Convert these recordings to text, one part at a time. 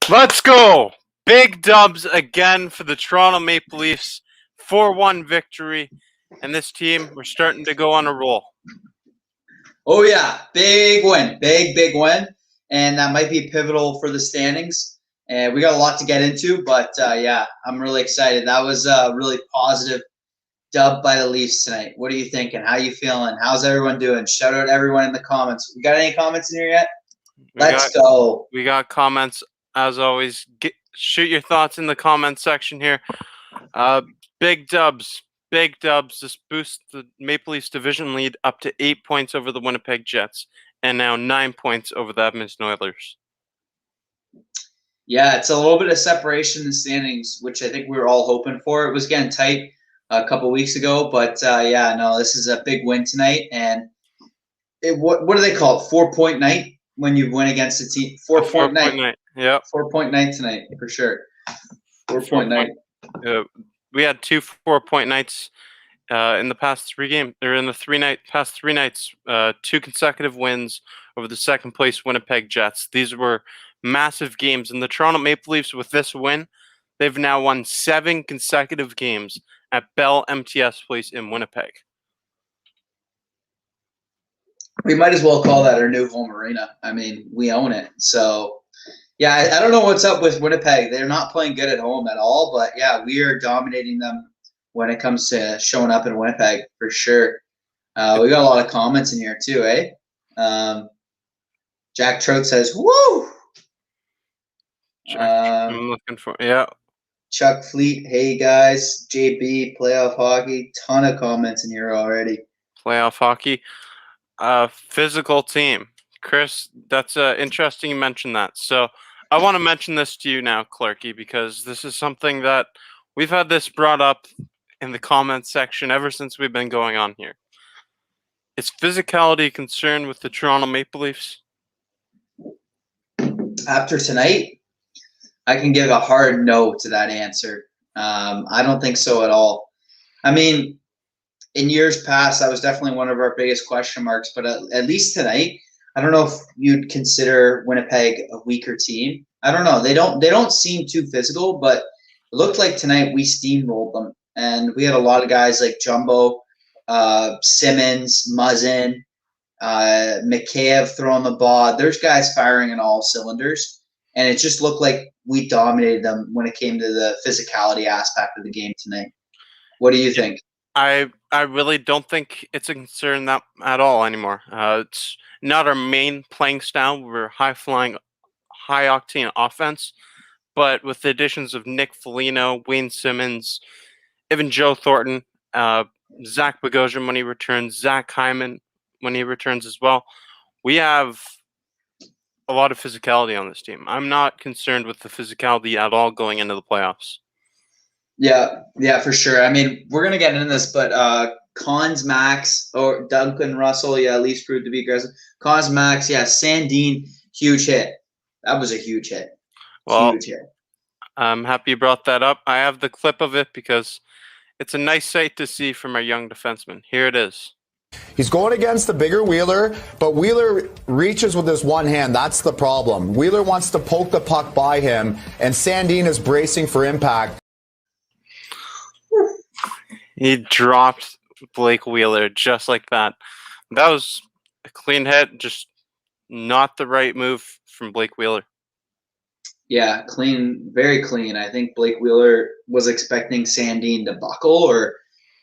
Let's go! Big dubs again for the Toronto Maple Leafs. 4-1 victory. And this team, we're starting to go on a roll. Oh, yeah. Big win. Big win. And that might be pivotal for the standings. And we got a lot to get into. But, yeah, I'm really excited. That was a really positive dub by the Leafs tonight. What are you thinking? How you feeling? How's everyone doing? Shout out everyone in the comments. We got any comments in here yet? Let's go. We got comments. As always, shoot your thoughts in the comments section here. Big dubs. This boosts the Maple Leafs division lead up to 8 points over the Winnipeg Jets and now 9 points over the Edmonton Oilers. Yeah, it's a little bit of separation in the standings, which I think we were all hoping for. It was getting tight a couple weeks ago, but yeah, no, this is a big win tonight. And what do they call it? 4-point night when you win against a team. 4-point night. Yeah. 4-point night tonight for sure. 4-point night. We had 2 4-point nights in the past 3 games. Or in the past 3 nights, 2 consecutive wins over the second place Winnipeg Jets. These were massive games, and the Toronto Maple Leafs, with this win, they've now won 7 consecutive games at Bell MTS Place in Winnipeg. We might as well call that our new home arena. I mean, we own it. So, yeah, I don't know what's up with Winnipeg. They're not playing good at home at all, but, yeah, we are dominating them when it comes to showing up in Winnipeg for sure. We got a lot of comments in here too, eh? Jack Trout says, woo! I'm looking for, yeah. Chuck Fleet, hey guys. JB, playoff hockey. Ton of comments in here already. Playoff hockey. Physical team. Chris, that's interesting you mentioned that. So I want to mention this to you now, Clarkey, because this is something that we've had this brought up in the comments section ever since we've been going on here. Is physicality a concern with the Toronto Maple Leafs? After tonight, I can give a hard no to that answer. I don't think so at all. I mean, in years past, that was definitely one of our biggest question marks, but at least tonight, I don't know if you'd consider Winnipeg a weaker team. I don't know. They don't seem too physical, but it looked like tonight we steamrolled them. And we had a lot of guys like Jumbo, Simmons, Muzzin, Mikheyev throwing the ball. There's guys firing in all cylinders. And it just looked like we dominated them when it came to the physicality aspect of the game tonight. What do you think? I really don't think it's a concern that at all anymore. It's not our main playing style. We're high-flying, high-octane offense. But with the additions of Nick Foligno, Wayne Simmons, even Joe Thornton, Zach Bogosian when he returns, Zach Hyman when he returns as well, we have a lot of physicality on this team. I'm not concerned with the physicality at all going into the playoffs. Yeah, for sure. I mean, we're going to get into this, but Cons Max or Duncan Russell, yeah, at least proved to be aggressive. Cons Max, yeah, Sandin, huge hit. That was a huge hit. Well, huge hit. I'm happy you brought that up. I have the clip of it because it's a nice sight to see from our young defenseman. Here it is. He's going against the bigger Wheeler, but Wheeler reaches with his one hand. That's the problem. Wheeler wants to poke the puck by him, and Sandin is bracing for impact. He dropped Blake Wheeler just like that. That was a clean hit, just not the right move from Blake Wheeler. Yeah, clean, very clean. I think Blake Wheeler was expecting Sandin to buckle or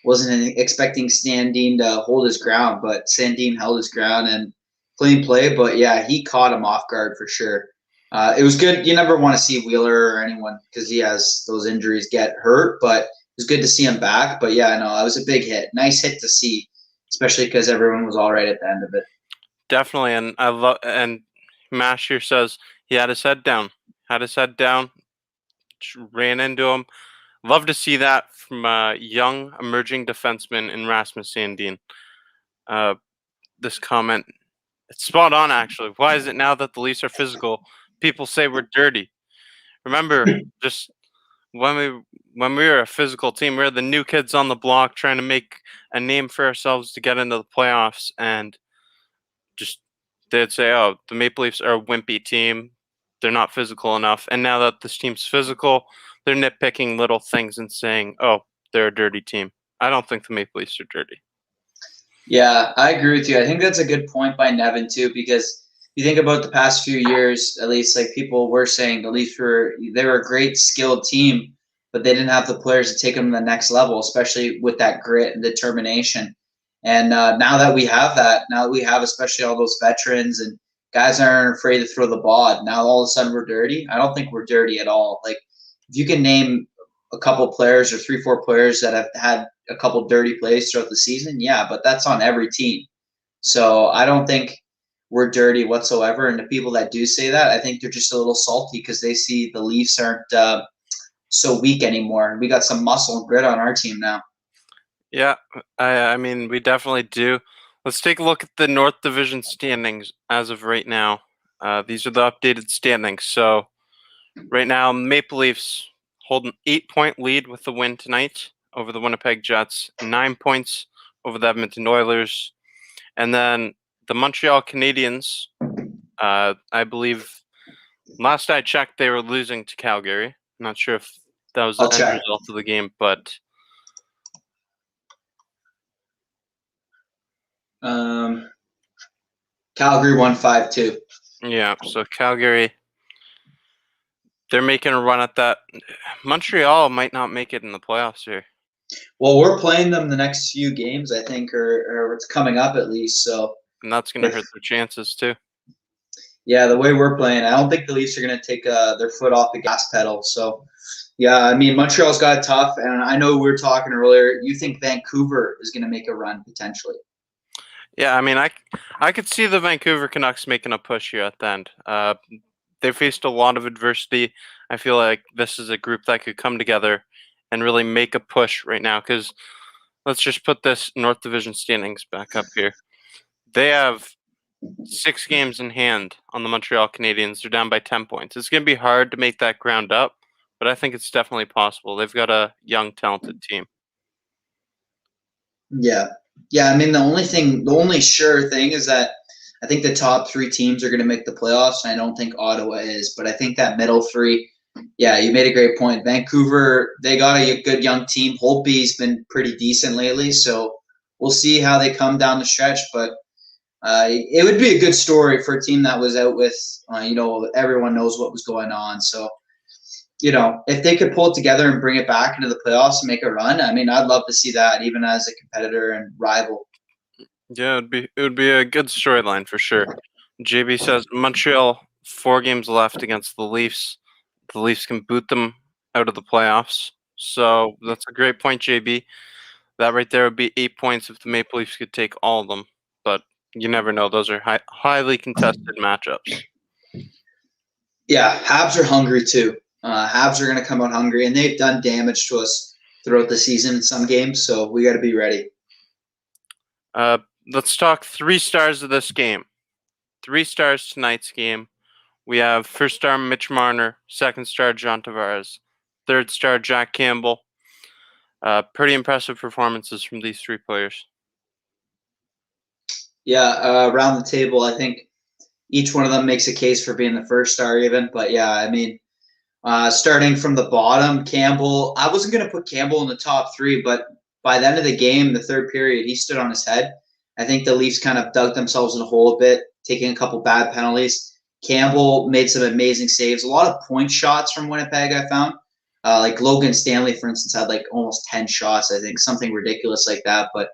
wasn't expecting Sandin to hold his ground, but Sandin held his ground and clean play. But yeah, he caught him off guard for sure. It was good. You never want to see Wheeler or anyone because he has those injuries get hurt, but it was good to see him back. But yeah, no, that was a big hit. Nice hit to see, especially because everyone was all right at the end of it. Definitely, and I love. And Mash here says he had his head down. Had his head down. Ran into him. Love to see that from a young emerging defenseman in Rasmus Sandin. This comment, it's spot on actually. Why is it now that the Leafs are physical, people say we're dirty? Remember, just when we were a physical team, we were the new kids on the block trying to make a name for ourselves to get into the playoffs, and just they'd say, "Oh, the Maple Leafs are a wimpy team. They're not physical enough." And now that this team's physical, they're nitpicking little things and saying, "Oh, they're a dirty team." I don't think the Maple Leafs are dirty. Yeah, I agree with you. I think that's a good point by Nevin too, because you think about the past few years, at least like people were saying the Leafs were a great skilled team, but they didn't have the players to take them to the next level, especially with that grit and determination. And now that we have that, now that we have especially all those veterans and guys aren't afraid to throw the ball, now all of a sudden we're dirty. I don't think we're dirty at all. Like if you can name a couple players or 3-4 players that have had a couple dirty plays throughout the season, yeah, but that's on every team. So I don't think we're dirty whatsoever. And the people that do say that, I think they're just a little salty because they see the Leafs aren't so weak anymore. We got some muscle and grit on our team now. Yeah, I mean, we definitely do. Let's take a look at the North Division standings as of right now. These are the updated standings. So right now, Maple Leafs hold an 8-point lead with the win tonight over the Winnipeg Jets, 9 points over the Edmonton Oilers, and then the Montreal Canadiens. I believe last I checked, they were losing to Calgary. I'm not sure if that was the end result of the game, but Calgary won 5-2. yeah. So Calgary, they're making a run at that. Montreal might not make it in the playoffs here. Well, we're playing them the next few games, I think, or it's coming up at least. So, And that's going to hurt their chances too. Yeah, the way we're playing, I don't think the Leafs are going to take their foot off the gas pedal. So, yeah, I mean, Montreal's got it tough, and I know we were talking earlier. You think Vancouver is going to make a run potentially? Yeah, I mean, I could see the Vancouver Canucks making a push here at the end. They faced a lot of adversity. I feel like this is a group that could come together and really make a push right now. Because let's just put this North Division standings back up here. They have 6 games in hand on the Montreal Canadiens. They're down by 10 points. It's going to be hard to make that ground up, but I think it's definitely possible. They've got a young, talented team. Yeah. I mean, the only sure thing is that I think the top 3 teams are going to make the playoffs, and I don't think Ottawa is. But I think that middle 3, yeah, you made a great point. Vancouver, they got a good young team. Holtby's been pretty decent lately, so we'll see how they come down the stretch. But it would be a good story for a team that was out with, everyone knows what was going on. So, if they could pull it together and bring it back into the playoffs and make a run, I mean, I'd love to see that even as a competitor and rival. Yeah, it would be a good storyline for sure. JB says Montreal 4 games left against the Leafs. The Leafs can boot them out of the playoffs. So that's a great point, JB. That right there would be 8 points if the Maple Leafs could take all of them. But you never know; those are highly contested matchups. Yeah, Habs are hungry too. Habs are going to come out hungry, and they've done damage to us throughout the season in some games, so we got to be ready. Let's talk 3 stars of this game. 3 stars tonight's game. We have first star Mitch Marner, second star John Tavares, third star Jack Campbell. Pretty impressive performances from these 3 players. Yeah, around the table, I think each one of them makes a case for being the first star even. But, yeah, I mean, starting from the bottom, Campbell, I wasn't going to put Campbell in the top 3, but by the end of the game, the third period, he stood on his head. I think the Leafs kind of dug themselves in a hole a bit, taking a couple bad penalties. Campbell made some amazing saves. A lot of point shots from Winnipeg, I found. Like Logan Stanley, for instance, had like almost 10 shots, I think, something ridiculous like that. But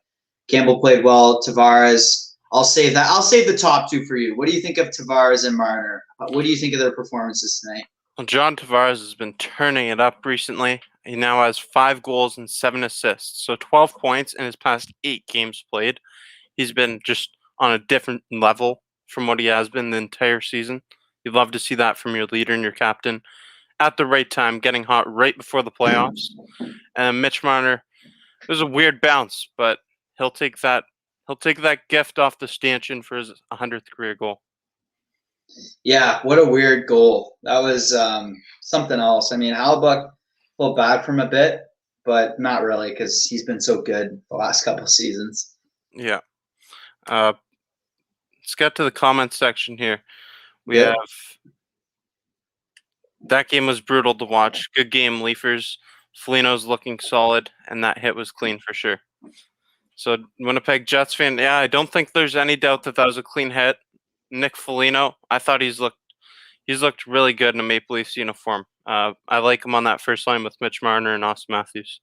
Campbell played well. Tavares, I'll save that. I'll save the top two for you. What do you think of Tavares and Marner? What do you think of their performances tonight? Well, John Tavares has been turning it up recently. He now has 5 goals and 7 assists, so 12 points in his past 8 games played. He's been just on a different level from what he has been the entire season. You'd love to see that from your leader and your captain at the right time, getting hot right before the playoffs. And Mitch Marner, it was a weird bounce, but he'll take that gift off the stanchion for his 100th career goal. Yeah, what a weird goal. That was something else. I mean, Halbuck felt bad for him a bit, but not really because he's been so good the last couple of seasons. Yeah. Let's get to the comments section here. We Yeah. have that game was brutal to watch. Good game, Leafers. Foligno's looking solid, and that hit was clean for sure. So Winnipeg Jets fan, yeah, I don't think there's any doubt that was a clean hit. Nick Foligno, I thought he's looked really good in a Maple Leafs uniform. I like him on that first line with Mitch Marner and Austin Matthews.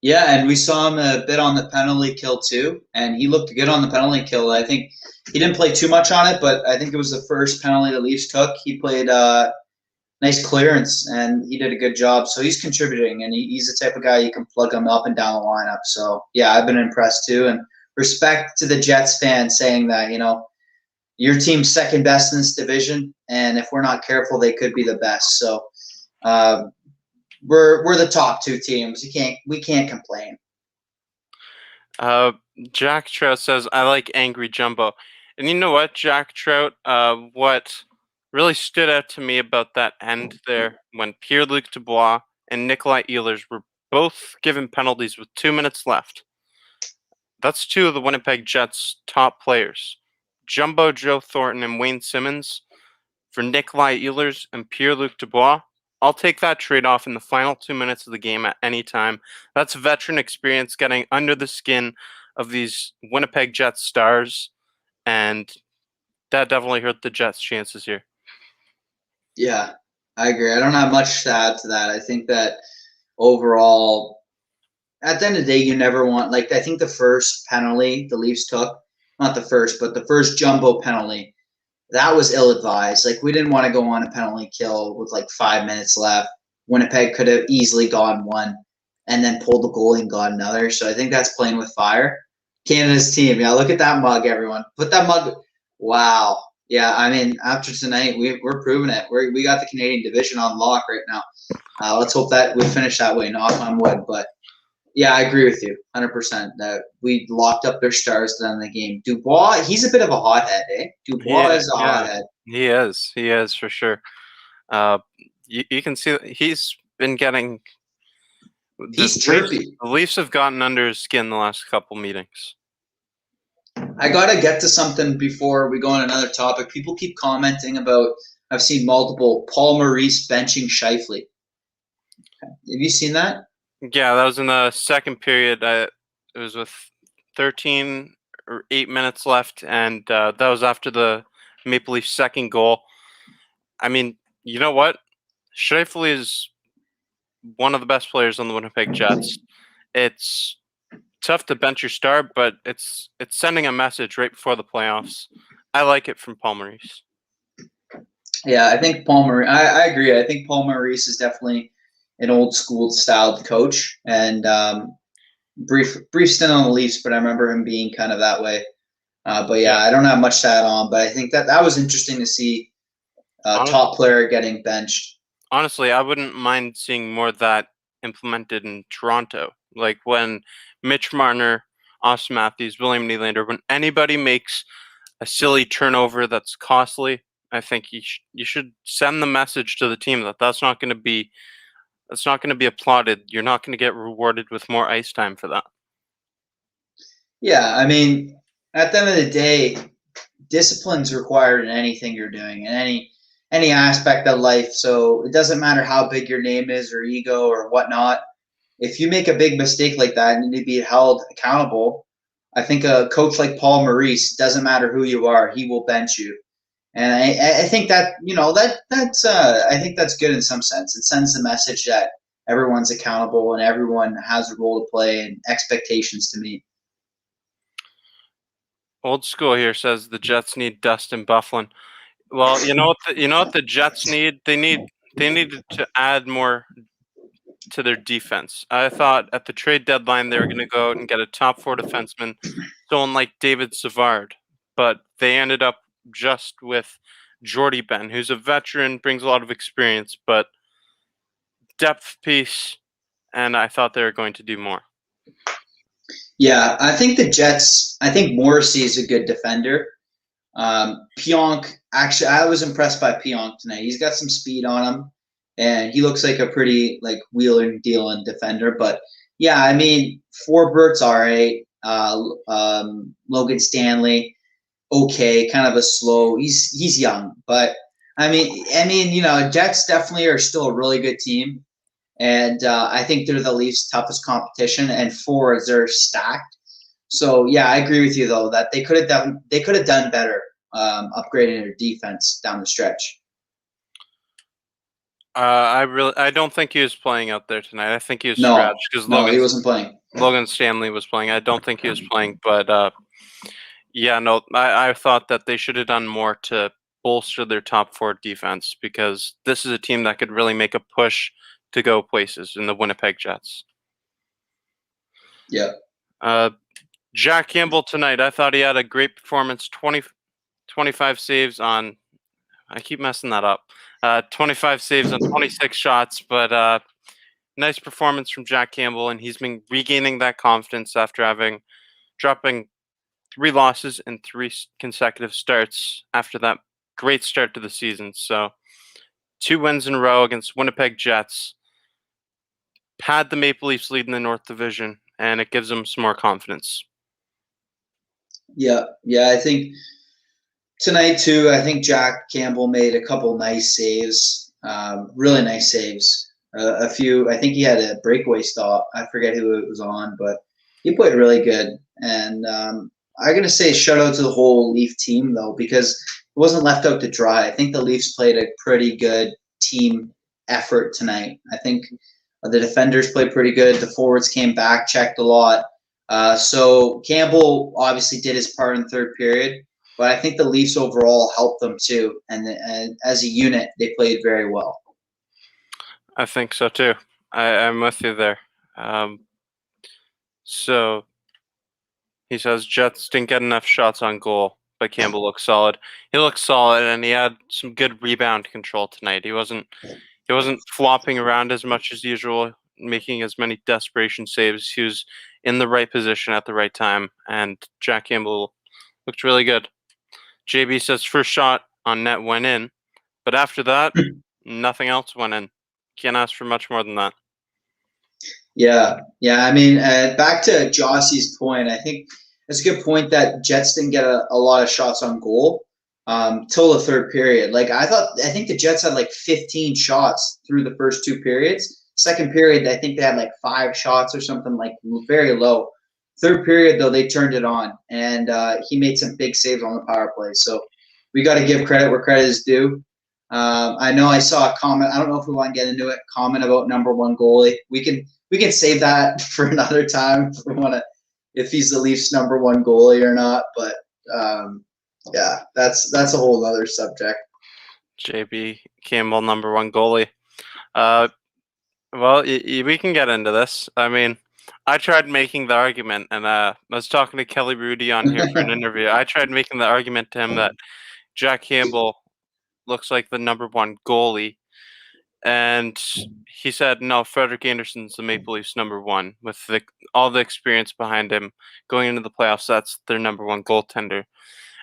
Yeah, and we saw him a bit on the penalty kill too, and he looked good on the penalty kill. I think he didn't play too much on it, but I think it was the first penalty the Leafs took. He played nice clearance, and he did a good job. So he's contributing, and he's the type of guy you can plug him up and down the lineup. So, yeah, I've been impressed too, and respect to the Jets fans saying that, your team's second best in this division, and if we're not careful, they could be the best. So we're the top 2 teams. We can't complain. Jack Trout says, I like Angry Jumbo. And you know what, Jack Trout, what really stood out to me about that end there when Pierre-Luc Dubois and Nikolai Ehlers were both given penalties with 2 minutes left. That's 2 of the Winnipeg Jets' top players. Jumbo Joe Thornton and Wayne Simmons for Nikolai Ehlers and Pierre-Luc Dubois. I'll take that trade-off in the final 2 minutes of the game at any time. That's veteran experience getting under the skin of these Winnipeg Jets stars, and that definitely hurt the Jets' chances here. Yeah, I agree. I don't have much to add to that. I think that overall, at the end of the day, you never want, I think the first penalty the Leafs took, not the first, but the first jumbo penalty, that was ill-advised. We didn't want to go on a penalty kill with 5 minutes left. Winnipeg could have easily gone one and then pulled the goalie and got another. So I think that's playing with fire. Canada's team. Yeah, look at that mug, everyone. Put that mug. Wow. Yeah, I mean, after tonight, we're proving it. We got the Canadian division on lock right now. Let's hope that we finish that way, knock on wood. But yeah, I agree with you 100% that we locked up their stars to end the game. Dubois, he's a bit of a hothead, eh? Dubois is a hothead. He is for sure. You can see that he's been getting. He's chirpy. The Leafs have gotten under his skin the last couple meetings. I got to get to something before we go on another topic. People keep commenting about, I've seen multiple, Paul Maurice benching Scheifele. Have you seen that? Yeah, that was in the second period. It was with 13 or 8 minutes left, and that was after the Maple Leafs' second goal. I mean, you know what? Scheifele is one of the best players on the Winnipeg Jets. It's tough to bench your star, but it's sending a message right before the playoffs. I like it from Paul Maurice. Yeah, I think Paul Maurice. I agree. I think Paul Maurice is definitely an old school styled coach, and brief stint on the Leafs, but I remember him being kind of that way. But yeah, I don't have much to add on, but I think that was interesting to see a top player getting benched. Honestly, I wouldn't mind seeing more of that implemented in Toronto. Like when Mitch Marner, Austin Matthews, William Nylander, when anybody makes a silly turnover that's costly, I think you should send the message to the team that that's not going to be applauded. You're not going to get rewarded with more ice time for that. Yeah, I mean, at the end of the day, discipline's required in anything you're doing, in any aspect of life. So it doesn't matter how big your name is or ego or whatnot. If you make a big mistake like that and you need to be held accountable, I think a coach like Paul Maurice, doesn't matter who you are, he will bench you. And I think that I think that's good in some sense. It sends the message that everyone's accountable and everyone has a role to play and expectations to meet. Old school here says the Jets need Dustin Bufflin. Well, you know what the Jets need? They needed to add more to their defense. I thought at the trade deadline they were going to go out and get a top 4 defenseman, someone like David Savard, but they ended up just with Jordy Ben, who's a veteran, brings a lot of experience, but depth piece, and I thought they were going to do more. Yeah, I think the Jets. I think Morrissey is a good defender. Pionk, actually, I was impressed by Pionk tonight. He's got some speed on him, and he looks like a pretty wheeler dealing defender. But yeah, I mean, Forbert's all right. Logan Stanley, okay, kind of a slow. He's young, but I mean, Jets definitely are still a really good team, and I think they're the Leafs' toughest competition. And forwards, they're stacked. So yeah, I agree with you though that they could have done better upgrading their defense down the stretch. I don't think he was playing out there tonight. I think he was scratched because he wasn't playing. Logan Stanley was playing. I don't think he was playing, but yeah, no, I thought that they should have done more to bolster their top 4 defense because this is a team that could really make a push to go places in the Winnipeg Jets. Yeah. Jack Campbell tonight, I thought he had a great performance. 25 saves on, I keep messing that up. 25 saves on 26 shots, but nice performance from Jack Campbell, and he's been regaining that confidence after dropping 3 losses in 3 consecutive starts after that great start to the season. So 2 wins in a row against Winnipeg Jets. Pad the Maple Leafs lead in the North Division, and it gives them some more confidence. Yeah, I think tonight too. I think Jack Campbell made a couple nice saves, really nice saves. A few. I think he had a breakaway stop. I forget who it was on, but he played really good. And I'm gonna say shout out to the whole Leaf team though, because it wasn't left out to dry. I think the Leafs played a pretty good team effort tonight. I think the defenders played pretty good. The forwards came back, checked a lot. So Campbell obviously did his part in the third period, but I think the Leafs overall helped them too. And as a unit, they played very well. I think so too. I'm with you there. So he says Jets didn't get enough shots on goal, but Campbell looked solid. He looked solid, and he had some good rebound control tonight. He wasn't flopping around as much as usual, making as many desperation saves. He was in the right position at the right time, and Jack Campbell looked really good. JB says first shot on net went in, but after that, nothing else went in. Can't ask for much more than that. Yeah. I mean, back to Jossie's point, I think it's a good point that Jets didn't get a lot of shots on goal till the third period. I think the Jets had 15 shots through the first 2 periods. Second period, I think they had 5 shots or something, very low. Third period, though, they turned it on, and he made some big saves on the power play. So we got to give credit where credit is due. I know I saw a comment. I don't know if we want to get into it. Comment about number 1 goalie. We can save that for another time if we want to, if he's the Leafs' number 1 goalie or not. But yeah, that's a whole other subject. JB Campbell, number 1 goalie. Well, we can get into this. I mean, I tried making the argument, and I was talking to Kelly Rudy on here for an interview. I tried making the argument to him that Jack Campbell looks like the number 1 goalie, and he said, no, Frederik Andersen's the Maple Leafs number 1 with all the experience behind him going into the playoffs. That's their number 1 goaltender.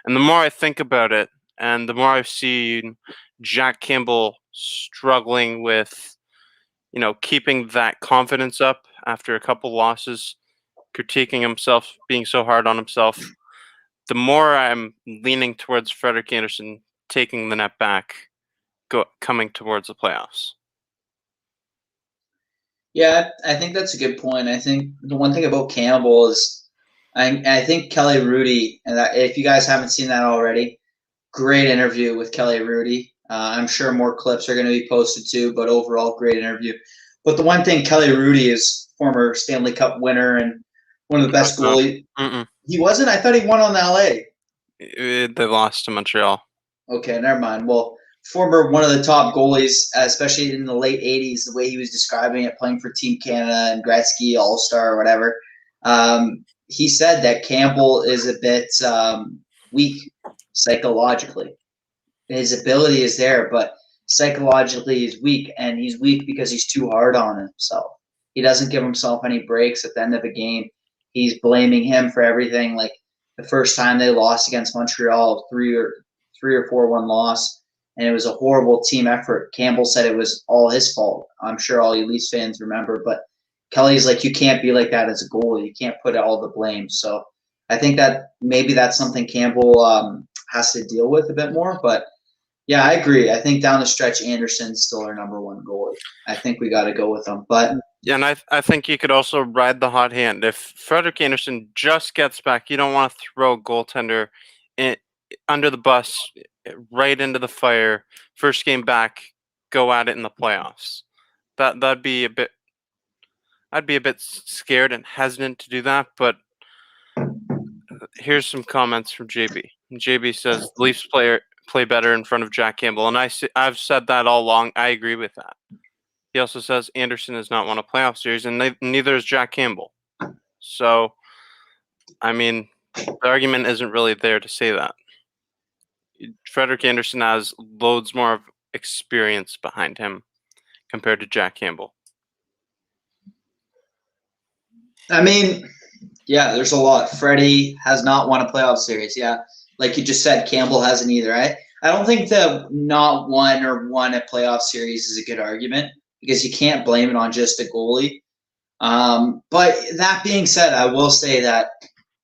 And the more I think about it, and the more I've seen Jack Campbell struggling with, keeping that confidence up after a couple losses, critiquing himself, being so hard on himself, the more I'm leaning towards Frederik Andersen taking the net back, coming towards the playoffs. Yeah, I think that's a good point. I think the one thing about Campbell is I think Kelly Rudy, and if you guys haven't seen that already, great interview with Kelly Rudy. I'm sure more clips are going to be posted too, but overall, great interview. But the one thing, Kelly Rudy is former Stanley Cup winner and one of the best goalies. He wasn't? I thought he won on LA. They lost to Montreal. Okay, never mind. Well, former one of the top goalies, especially in the late 80s, the way he was describing it, playing for Team Canada and Gretzky, All-Star or whatever, he said that Campbell is a bit weak psychologically. His ability is there, but psychologically he's weak, and he's weak because he's too hard on himself. He doesn't give himself any breaks at the end of a game. He's blaming him for everything. Like the first time they lost against Montreal, 3 or 4-1 loss, and it was a horrible team effort. Campbell said it was all his fault. I'm sure all you Leafs fans remember, but Kelly's like, you can't be like that as a goalie. You can't put all the blame. So I think that maybe that's something Campbell has to deal with a bit more. But yeah, I agree. I think down the stretch, Anderson's still our number one goalie. I think we got to go with him. But yeah, and I think you could also ride the hot hand. If Frederik Andersen just gets back, you don't want to throw a goaltender under the bus, right into the fire. First game back, go at it in the playoffs. That'd be a bit. I'd be a bit scared and hesitant to do that. But here's some comments from JB. JB says Leafs play better in front of Jack Campbell, and I've said that all along. I agree with that. He also says Anderson has not won a playoff series, and neither is Jack Campbell. So, I mean, the argument isn't really there to say that. Frederik Andersen has loads more of experience behind him compared to Jack Campbell. I mean, yeah, there's a lot. Freddie has not won a playoff series. Yeah, like you just said, Campbell hasn't either. I don't think the not won or won a playoff series is a good argument because you can't blame it on just a goalie. But that being said, I will say that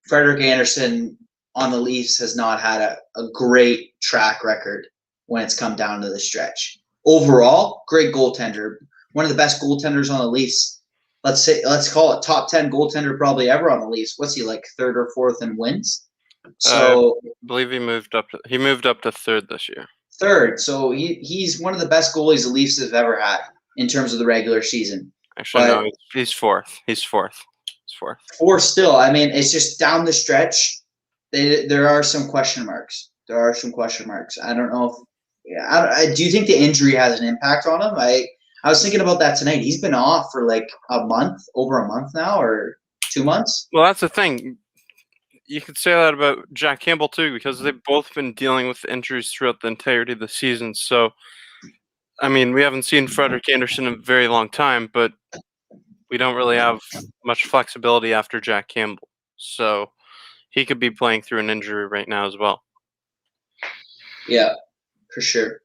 Frederik Andersen on the Leafs has not had a great track record when it's come down to the stretch. Overall, great goaltender. One of the best goaltenders on the Leafs. Let's call it top 10 goaltender probably ever on the Leafs. What's he, like third or fourth in wins? So I believe he moved up to third this year. Third. So he's one of the best goalies the Leafs have ever had in terms of the regular season. Actually, no, he's fourth. He's fourth. Fourth still. I mean, it's just down the stretch. There are some question marks. I don't know if do you think the injury has an impact on him? I was thinking about that tonight. He's been off for like over a month now, or 2 months. Well, that's the thing. You could say that about Jack Campbell too, because they've both been dealing with injuries throughout the entirety of the season. So, I mean, we haven't seen Frederik Andersen in a very long time, but we don't really have much flexibility after Jack Campbell. So he could be playing through an injury right now as well. Yeah, for sure.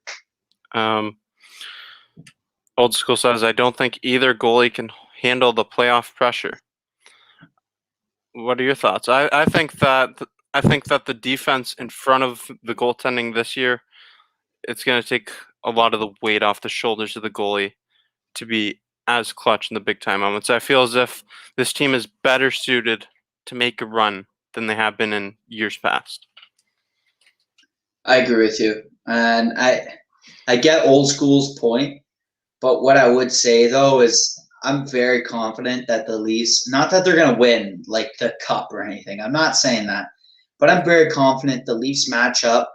Old School says, I don't think either goalie can handle the playoff pressure. What are your thoughts? I think that the defense in front of the goaltending this year, it's going to take a lot of the weight off the shoulders of the goalie to be as clutch in the big time moments. I feel as if this team is better suited to make a run than they have been in years past. I agree with you, and I get Old School's point. But what I would say, though, is I'm very confident that the Leafs, not that they're going to win like the cup or anything. I'm not saying that. But I'm very confident the Leafs match up,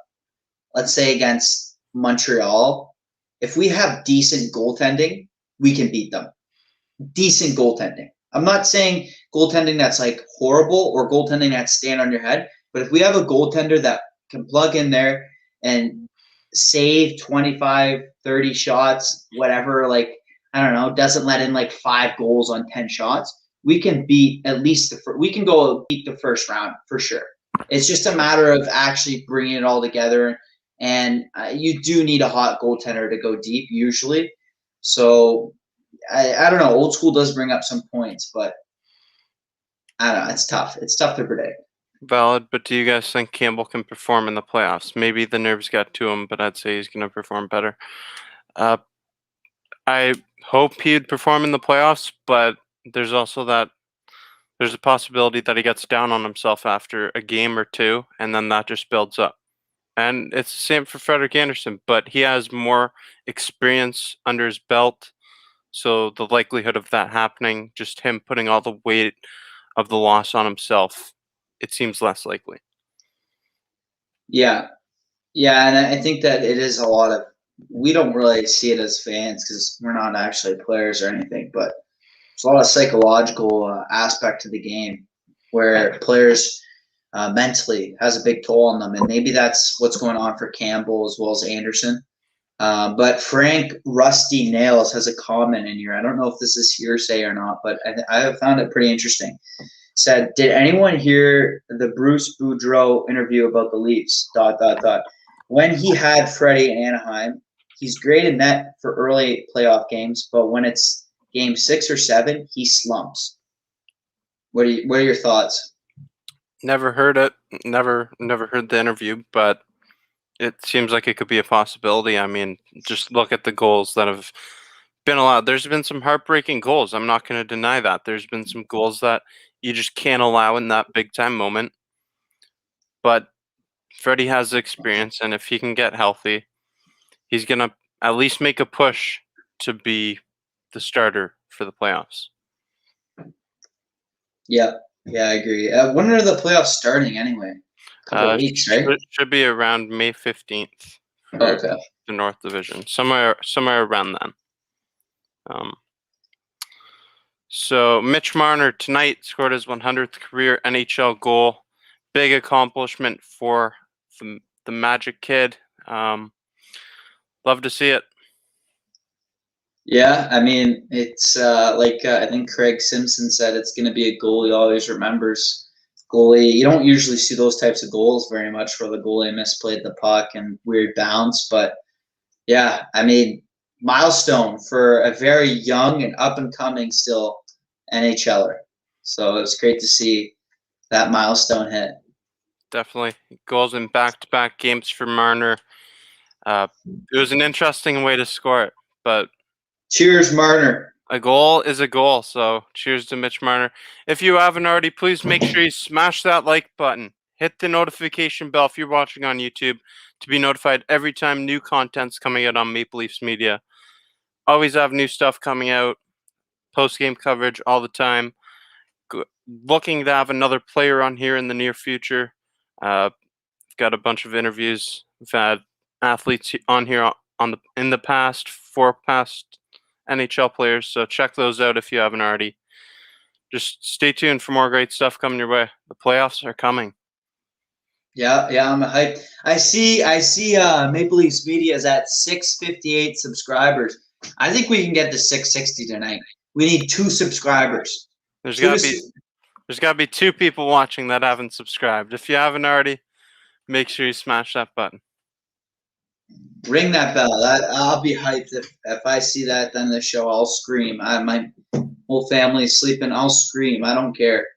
let's say, against Montreal. If we have decent goaltending, we can beat them. Decent goaltending. I'm not saying goaltending that's like horrible or goaltending that's stand on your head. But if we have a goaltender that can plug in there and save 25, 30 shots, whatever, like, I don't know, doesn't let in like 5 goals on 10 shots, we can beat at least we can go beat the first round for sure. It's just a matter of actually bringing it all together, and you do need a hot goaltender to go deep usually. So I don't know. Old School does bring up some points, but I don't know. It's tough. It's tough to predict. Valid, but do you guys think Campbell can perform in the playoffs? Maybe the nerves got to him, but I'd say he's going to perform better. I hope he'd perform in the playoffs, but there's also there's a possibility that he gets down on himself after a game or two, and then that just builds up. And it's the same for Frederik Andersen, but he has more experience under his belt. So the likelihood of that happening, just him putting all the weight of the loss on himself, it seems less likely. Yeah. Yeah, and I think that it is a lot of – we don't really see it as fans because we're not actually players or anything, but there's a lot of psychological aspect to the game where players mentally has a big toll on them, and maybe that's what's going on for Campbell as well as Anderson. But Frank Rusty Nails has a comment in here. I don't know if this is hearsay or not, but I have found it pretty interesting. Said, did anyone hear the Bruce Boudreau interview about the Leafs? ... When he had Freddie in Anaheim, he's great in net for early playoff games, but when it's game 6 or 7, he slumps. What are your thoughts? Never heard it. Never heard the interview, but it seems like it could be a possibility. I mean, just look at the goals that have been allowed. There's been some heartbreaking goals. I'm not going to deny that. There's been some goals that you just can't allow in that big time moment. But Freddie has the experience, and if he can get healthy, he's going to at least make a push to be the starter for the playoffs. Yeah, I agree. When are the playoffs starting anyway? A couple of weeks, right? Should be around May 15th for Okay. the North Division, somewhere around then. So Mitch Marner tonight scored his 100th career NHL goal. Big accomplishment for the Magic Kid. Love to see it. Yeah, I mean, it's I think Craig Simpson said, it's going to be a goal he always remembers. Goalie, you don't usually see those types of goals very much where the goalie misplayed the puck and weird bounce. But yeah, I mean, milestone for a very young and up and coming still NHLer. So it's great to see that milestone hit. Definitely. Goals in back-to-back games for Marner. It was an interesting way to score it, but cheers, Marner. A goal is a goal, so cheers to Mitch Marner. If you haven't already, please make sure you smash that like button. Hit the notification bell if you're watching on YouTube to be notified every time new content's coming out on Maple Leafs Media. Always have new stuff coming out, post-game coverage all the time. Looking to have another player on here in the near future. Got a bunch of interviews. We've had athletes on here in the past, 4 past NHL players, so check those out if you haven't already. Just stay tuned for more great stuff coming your way. The playoffs are coming. Yeah, I'm hyped. I see Maple Leafs Media is at 658 subscribers. I think we can get to 660 tonight. We need 2 subscribers. There's gotta be 2 people watching that haven't subscribed. If you haven't already, make sure you smash that button. Ring that bell. I'll be hyped if I see that on the show. I'll scream. My whole family's sleeping. I'll scream. I don't care.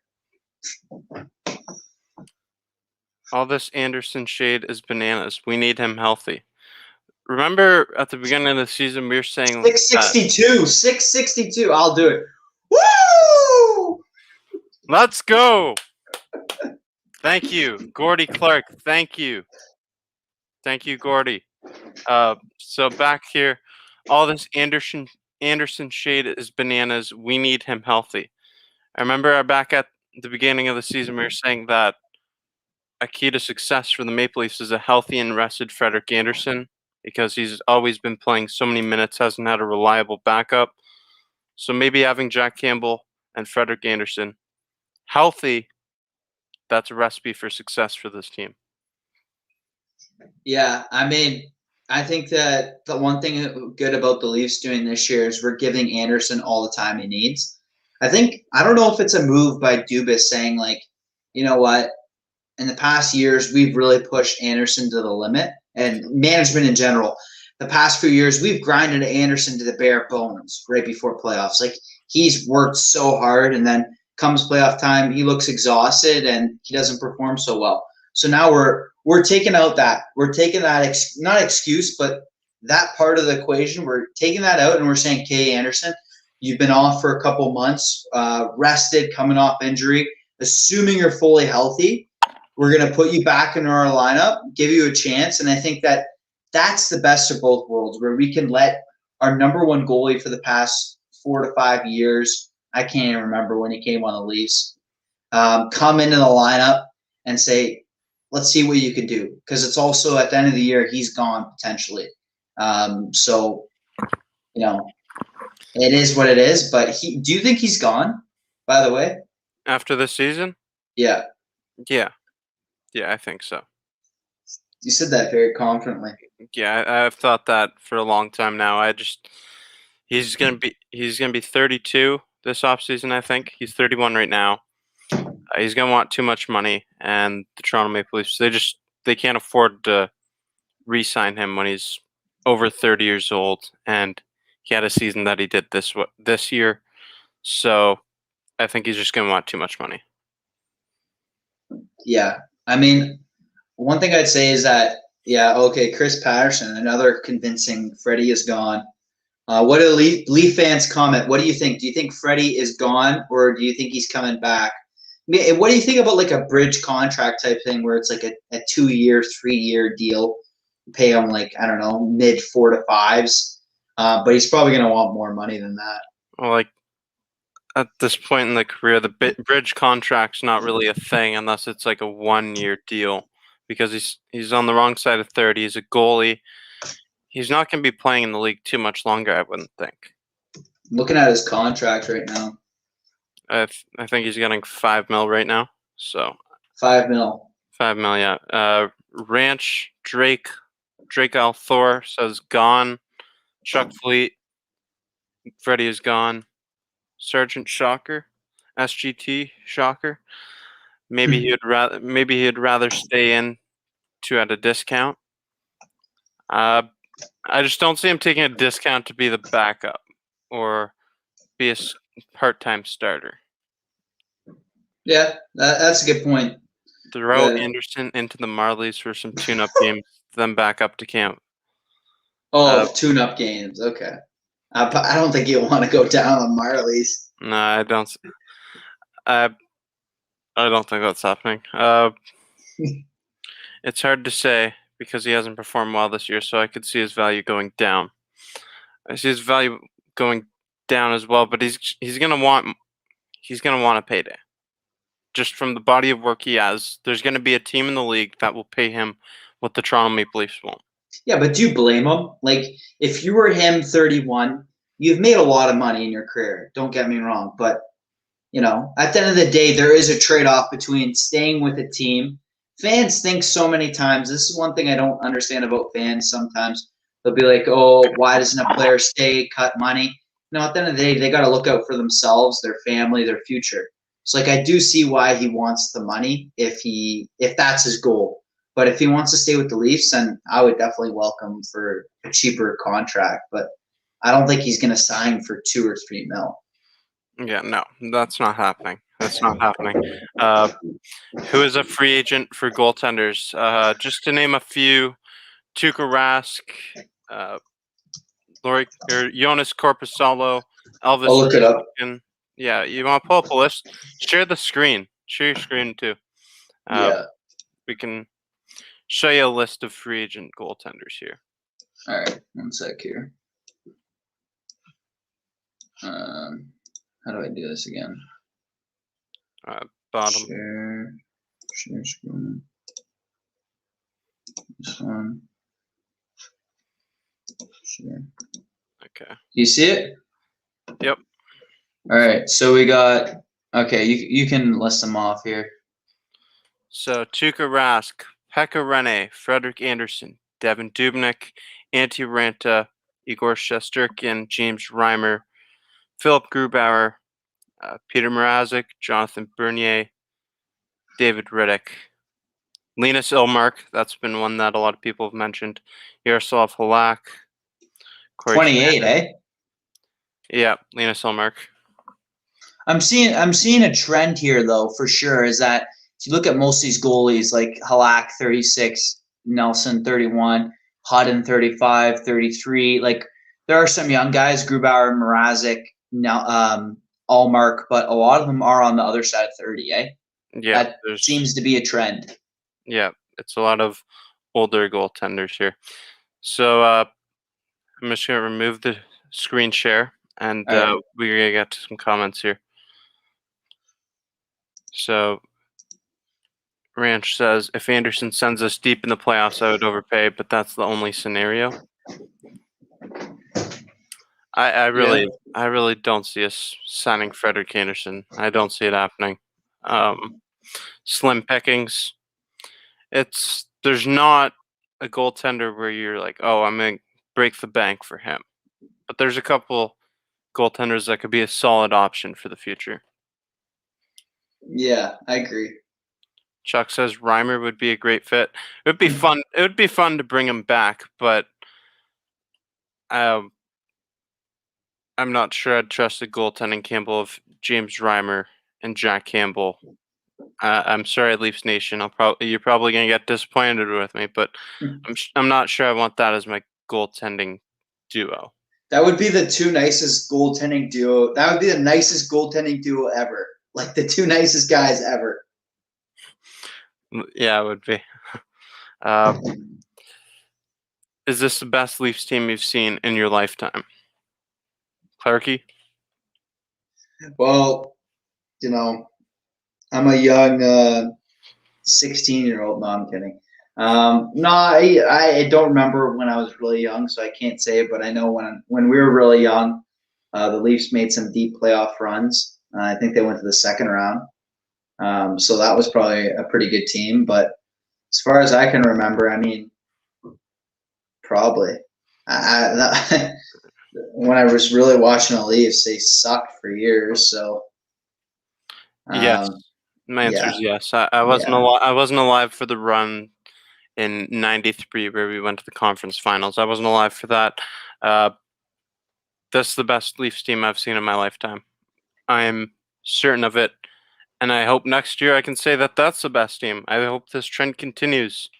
All this Andersen shade is bananas. We need him healthy. Remember at the beginning of the season we were saying 662. I'll do it. Woo! Let's go. Thank you, Gordy Clark. Thank you, Gordy. So back here, all this Andersen shade is bananas. We need him healthy. I remember back at the beginning of the season, we were saying that a key to success for the Maple Leafs is a healthy and rested Frederik Andersen, because he's always been playing so many minutes, hasn't had a reliable backup. So maybe having Jack Campbell and Frederik Andersen healthy, that's a recipe for success for this team. Yeah, I mean, I think that the one thing good about the Leafs doing this year is we're giving Andersen all the time he needs. I don't know if it's a move by Dubas saying, like, you know what, in the past years, we've really pushed Andersen to the limit, and management in general. The past few years, we've grinded Andersen to the bare bones right before playoffs. Like, he's worked so hard, and then comes playoff time, he looks exhausted and he doesn't perform so well. So now we're taking out that. We're taking that, not excuse, but that part of the equation. We're taking that out, and we're saying, okay, Andersen, you've been off for a couple months, rested, coming off injury. Assuming you're fully healthy, We're going to put you back in our lineup, give you a chance. And I think that that's the best of both worlds, where we can let our number one goalie for the past 4 to 5 years, I can't even remember when he came on the Leafs, come into the lineup and say, let's see what you can do. Because it's also at the end of the year, he's gone potentially. So, it is what it is. But do you think he's gone, by the way? After this season? Yeah. Yeah. Yeah, I think so. You said that very confidently. Yeah, I've thought that for a long time now. He's gonna be 32 this offseason, I think. He's 31 right now. He's gonna want too much money, and the Toronto Maple Leafs, they can't afford to re-sign him when he's over 30 years old, and he had a season that he did this year. So I think he's just gonna want too much money. Yeah, I mean, one thing I'd say is that, Chris Patterson, another convincing Freddie is gone. What do Leaf fans comment? What do you think? Do you think Freddie is gone, or do you think he's coming back? I mean, what do you think about like a bridge contract type thing where it's like a 2-year, 3-year deal? Pay him like, I don't know, mid 4 to 5s. But he's probably going to want more money than that. Well, like at this point in the career, the bridge contract's not really a thing unless it's like a 1-year deal, because he's on the wrong side of 30. He's a goalie. He's not going to be playing in the league too much longer, I wouldn't think. Looking at his contract right now, I think he's getting $5 million right now. So $5 million. $5 million, yeah. Ranch Drake Althor says gone. Chuck Fleet, Freddie is gone. Sergeant Shocker, SGT Shocker. Maybe he'd rather stay in at a discount. I just don't see him taking a discount to be the backup or be a part-time starter. Yeah, that's a good point. Throw Anderson into the Marlies for some tune-up games, then back up to camp. Tune-up games. Okay. I don't think you'll want to go down on Marlies. No, I don't. I don't think that's happening. It's hard to say because he hasn't performed well this year, so I could see his value going down. I see his value going down as well, but he's gonna want a payday. Just from the body of work he has, there's going to be a team in the league that will pay him what the Toronto Maple Leafs won't. Yeah, but do you blame him? Like, if you were him, 31, you've made a lot of money in your career. Don't get me wrong. But, at the end of the day, there is a trade-off between staying with a team. Fans think so many times. This is one thing I don't understand about fans sometimes. They'll be like, oh, why doesn't a player stay, cut money? No, at the end of the day, they got to look out for themselves, their family, their future. So, I do see why he wants the money if that's his goal. But if he wants to stay with the Leafs, then I would definitely welcome for a cheaper contract. But I don't think he's going to sign for $2 or $3 million. Yeah, no, that's not happening. That's not happening. Who is a free agent for goaltenders? Just to name a few: Tuukka Rask, Jonas Korpisalo, Elvis. I'll look it up. Yeah, you want to pull up a list? Share the screen. Share your screen too. We can show you a list of free agent goaltenders here. All right, one sec here. How do I do this again? Bottom. Share screen. This one. Share. Okay. You see it? Yep. All right, so we got. Okay, you can list them off here. So Tuukka Rask, Pekka Rinne, Frederik Andersen, Devin Dubnyk, Antti Ranta, Igor Shesterkin, James Reimer, Philip Grubauer, Peter Mrazek, Jonathan Bernier, David Riddick, Linus Ilmark. That's been one that a lot of people have mentioned. Yaroslav Halak. 28, eh? Yeah, Linus Ilmark. I'm seeing a trend here though, for sure, is that if you look at most of these goalies, like Halak 36, Nelson 31, Hudden 35, 33, like there are some young guys, Grubauer, Mrazek, Allmark, but a lot of them are on the other side of 30, eh? Yeah, that seems to be a trend. Yeah, it's a lot of older goaltenders here. So I'm just gonna remove the screen share, and All right. we're gonna get to some comments here. So Ranch says, if Anderson sends us deep in the playoffs, I would overpay, but that's the only scenario. I really don't see us signing Frederik Anderson. I don't see it happening. Slim pickings. There's not a goaltender where you're like, oh, I'm gonna break the bank for him. But there's a couple goaltenders that could be a solid option for the future. Yeah, I agree. Chuck says Reimer would be a great fit. It would be fun. It would be fun to bring him back, but I'm not sure I'd trust the goaltending Campbell of James Reimer and Jack Campbell. I'm sorry, Leafs Nation. You're probably gonna get disappointed with me, but I'm not sure I want that as my goaltending duo. That would be the two nicest goaltending duo. That would be the nicest goaltending duo ever. Like the two nicest guys ever. Yeah, it would be. Is this the best Leafs team you've seen in your lifetime? Clarkey? Well, you know, I'm a young 16-year-old. No, I'm kidding. No, I don't remember when I was really young, so I can't say it. But I know when we were really young, the Leafs made some deep playoff runs. I think they went to the second round. So that was probably a pretty good team. But as far as I can remember, I mean, probably. When I was really watching the Leafs, they sucked for years. So Yes. My answer is yes. I wasn't I wasn't alive for the run in '93 where we went to the conference finals. I wasn't alive for that. That's the best Leafs team I've seen in my lifetime. I am certain of it, and I hope next year I can say that that's the best team. I hope this trend continues.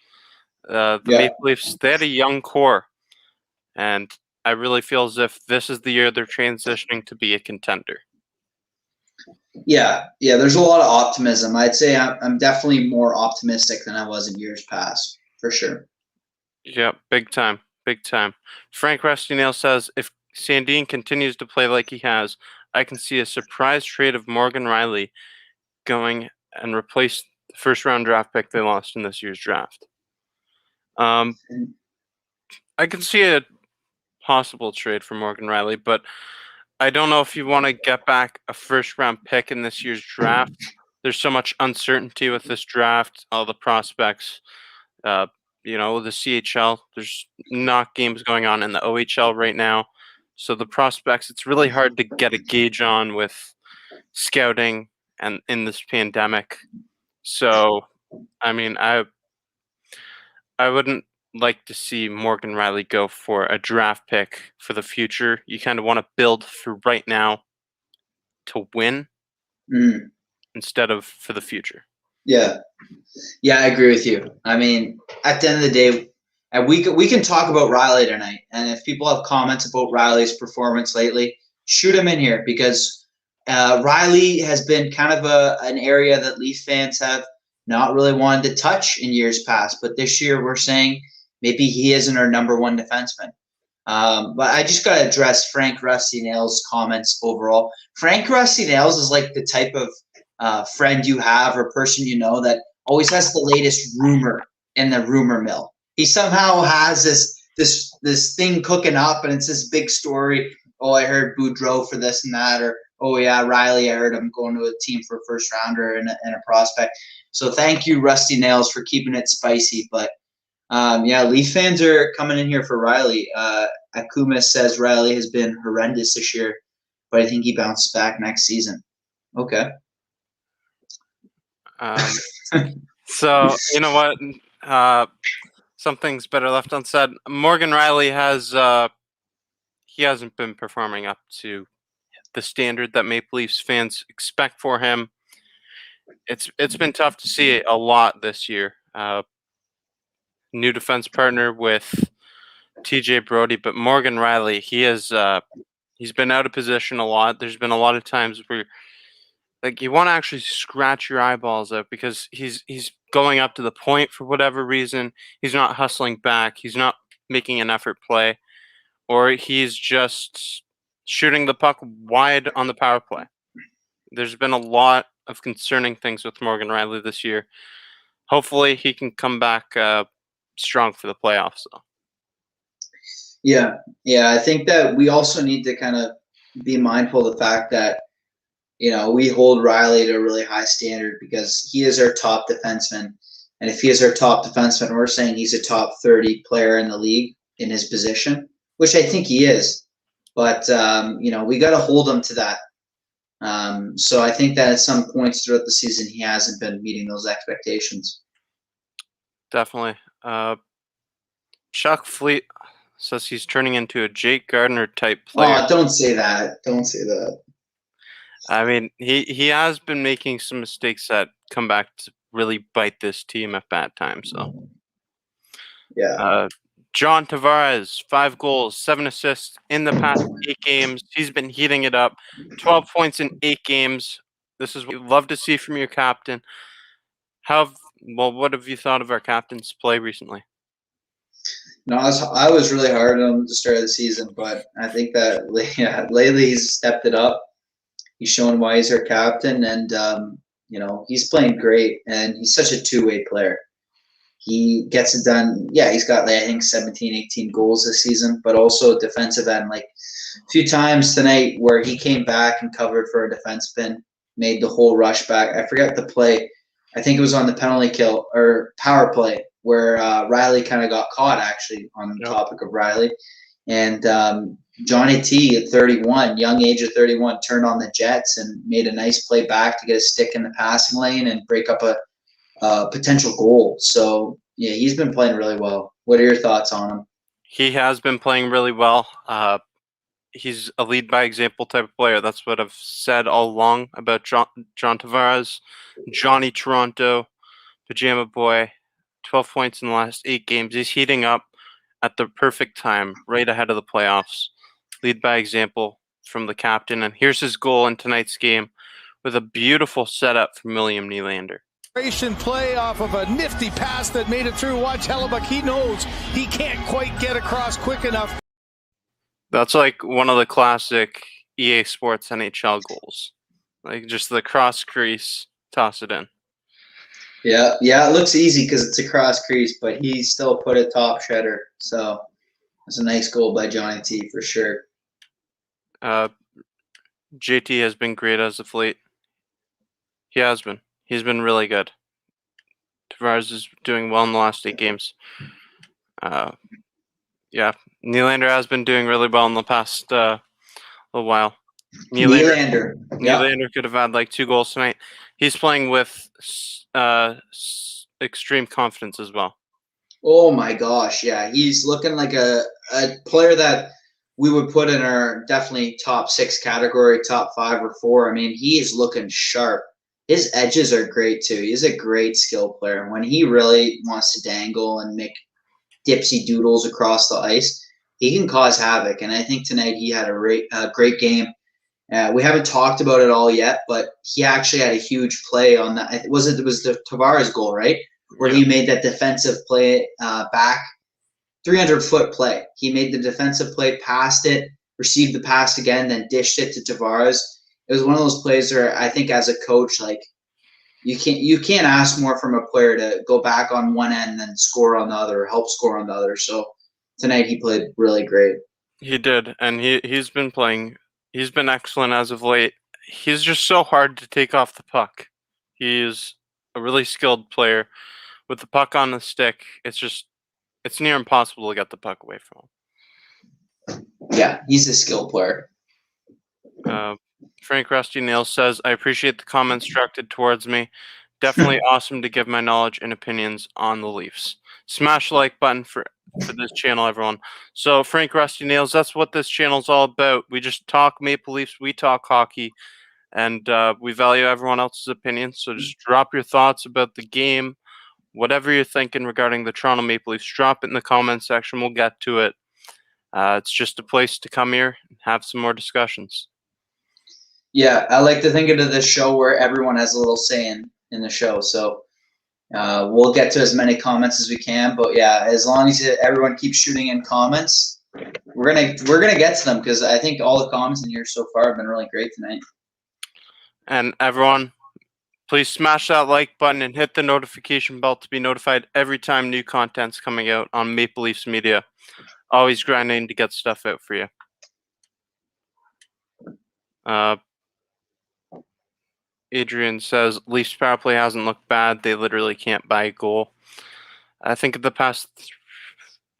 The Maple Leafs, they had a young core, and I really feel as if this is the year they're transitioning to be a contender. Yeah, there's a lot of optimism. I'd say I'm definitely more optimistic than I was in years past, for sure. Yeah, big time. Frank Rusty Nail says, if Sandin continues to play like he has, I can see a surprise trade of Morgan Riley going and replace the first-round draft pick they lost in this year's draft. I can see a possible trade for Morgan Riley, but I don't know if you want to get back a first-round pick in this year's draft. There's so much uncertainty with this draft, all the prospects. The CHL, there's not games going on in the OHL right now. So the prospects, it's really hard to get a gauge on with scouting and in this pandemic. So, I mean, I wouldn't like to see Morgan Riley go for a draft pick for the future. You kind of want to build for right now to win instead of for the future. Yeah, I agree with you. I mean, at the end of the day, and we can talk about Riley tonight. And if people have comments about Riley's performance lately, shoot him in here because Riley has been kind of an area that Leaf fans have not really wanted to touch in years past. But this year, we're saying maybe he isn't our number one defenseman. But I just got to address Frank Rusty Nails' comments overall. Frank Rusty Nails is like the type of friend you have or person you know that always has the latest rumor in the rumor mill. He somehow has this thing cooking up, and it's this big story. Oh, I heard Boudreaux for this and that, or oh yeah, Riley, I heard him going to a team for a first rounder and a prospect. So thank you, Rusty Nails, for keeping it spicy. But Leaf fans are coming in here for Riley. Akuma says Riley has been horrendous this year, but I think he bounces back next season. Okay. So you know what? Something's better left unsaid. Morgan Riley he hasn't been performing up to the standard that Maple Leafs fans expect for him. It's been tough to see a lot this year. New defense partner with TJ Brody, but Morgan Riley, he's been out of position a lot. There's been a lot of times where like you want to actually scratch your eyeballs out because he's going up to the point for whatever reason. He's not hustling back. He's not making an effort play, or he's just shooting the puck wide on the power play. There's been a lot of concerning things with Morgan Riley this year. Hopefully, he can come back strong for the playoffs, though. Yeah, I think that we also need to kind of be mindful of the fact that, we hold Riley to a really high standard because he is our top defenseman. And if he is our top defenseman, we're saying he's a top 30 player in the league in his position, which I think he is. But, we got to hold him to that. So I think that at some points throughout the season, he hasn't been meeting those expectations. Definitely. Chuck Fleet says he's turning into a Jake Gardiner type player. Oh, don't say that. Don't say that. I mean, he has been making some mistakes that come back to really bite this team at bad times. So, yeah. John Tavares, 5 goals, 7 assists in the past 8 games. He's been heating it up. 12 points in 8 games. This is what we'd love to see from your captain. What have you thought of our captain's play recently? No, I was really hard on him at the start of the season, but I think that lately he's stepped it up. He's shown why he's our captain, and he's playing great, and he's such a two-way player. He gets it done. Yeah, he's got, I think, 17, 18 goals this season, but also defensive end. Like a few times tonight where he came back and covered for a defenseman, made the whole rush back. I forget the play. I think it was on the penalty kill or power play where Riley kind of got caught, actually, on the topic of Riley. And Johnny T at 31, young age of 31, turned on the Jets and made a nice play back to get a stick in the passing lane and break up a potential goal. So, yeah, he's been playing really well. What are your thoughts on him? He has been playing really well. He's a lead by example type of player. That's what I've said all along about John Tavares, Johnny Toronto, Pajama Boy. 12 points in the last 8 games. He's heating up at the perfect time, right ahead of the playoffs. Lead by example from the captain. And here's his goal in tonight's game with a beautiful setup from William Nylander. Play off of a nifty pass that made it through. Watch Hellebuck. He knows he can't quite get across quick enough. That's like one of the classic EA Sports NHL goals. Like just the cross crease, toss it in. Yeah, it looks easy because it's a cross crease, but he still put a top shredder. So it's a nice goal by Johnny T for sure. JT has been great as of late. He has been. He's been really good. Tavares is doing well in the last 8 games. Nylander has been doing really well in the past little while. Nylander could have had like 2 goals tonight. He's playing with extreme confidence as well. Oh my gosh, yeah. He's looking like a player that we would put in our definitely top 6 category, top 5 or 4. I mean, he is looking sharp. His edges are great too. He's a great skill player. And when he really wants to dangle and make dipsy doodles across the ice, he can cause havoc. And I think tonight he had a great game. We haven't talked about it all yet, but he actually had a huge play on that. It was the Tavares goal, right? Where he made that defensive play back, 300-foot play. He made the defensive play, passed it, received the pass again, then dished it to Tavares. It was one of those plays where I think as a coach, like you can't ask more from a player to go back on one end and score on the other, or help score on the other. So tonight he played really great. He did, and he's been playing. He's been excellent as of late. He's just so hard to take off the puck. He's a really skilled player. With the puck on the stick, it's near impossible to get the puck away from him. Yeah, he's a skilled player. Frank Rusty Nails says, I appreciate the comments directed towards me. Definitely awesome to give my knowledge and opinions on the Leafs. Smash the like button for this channel, everyone. So, Frank Rusty Nails, that's what this channel is all about. We just talk Maple Leafs, we talk hockey, and we value everyone else's opinions. So just drop your thoughts about the game, whatever you're thinking regarding the Toronto Maple Leafs, drop it in the comments section. We'll get to it. It's just a place to come here and have some more discussions. Yeah, I like to think of this show where everyone has a little say in the show. So we'll get to as many comments as we can. But yeah, as long as everyone keeps shooting in comments, we're gonna get to them, because I think all the comments in here so far have been really great tonight. And everyone, please smash that like button and hit the notification bell to be notified every time new content's coming out on Maple Leafs Media. Always grinding to get stuff out for you. Adrian says, Leafs power play hasn't looked bad. They literally can't buy a goal. I think of the past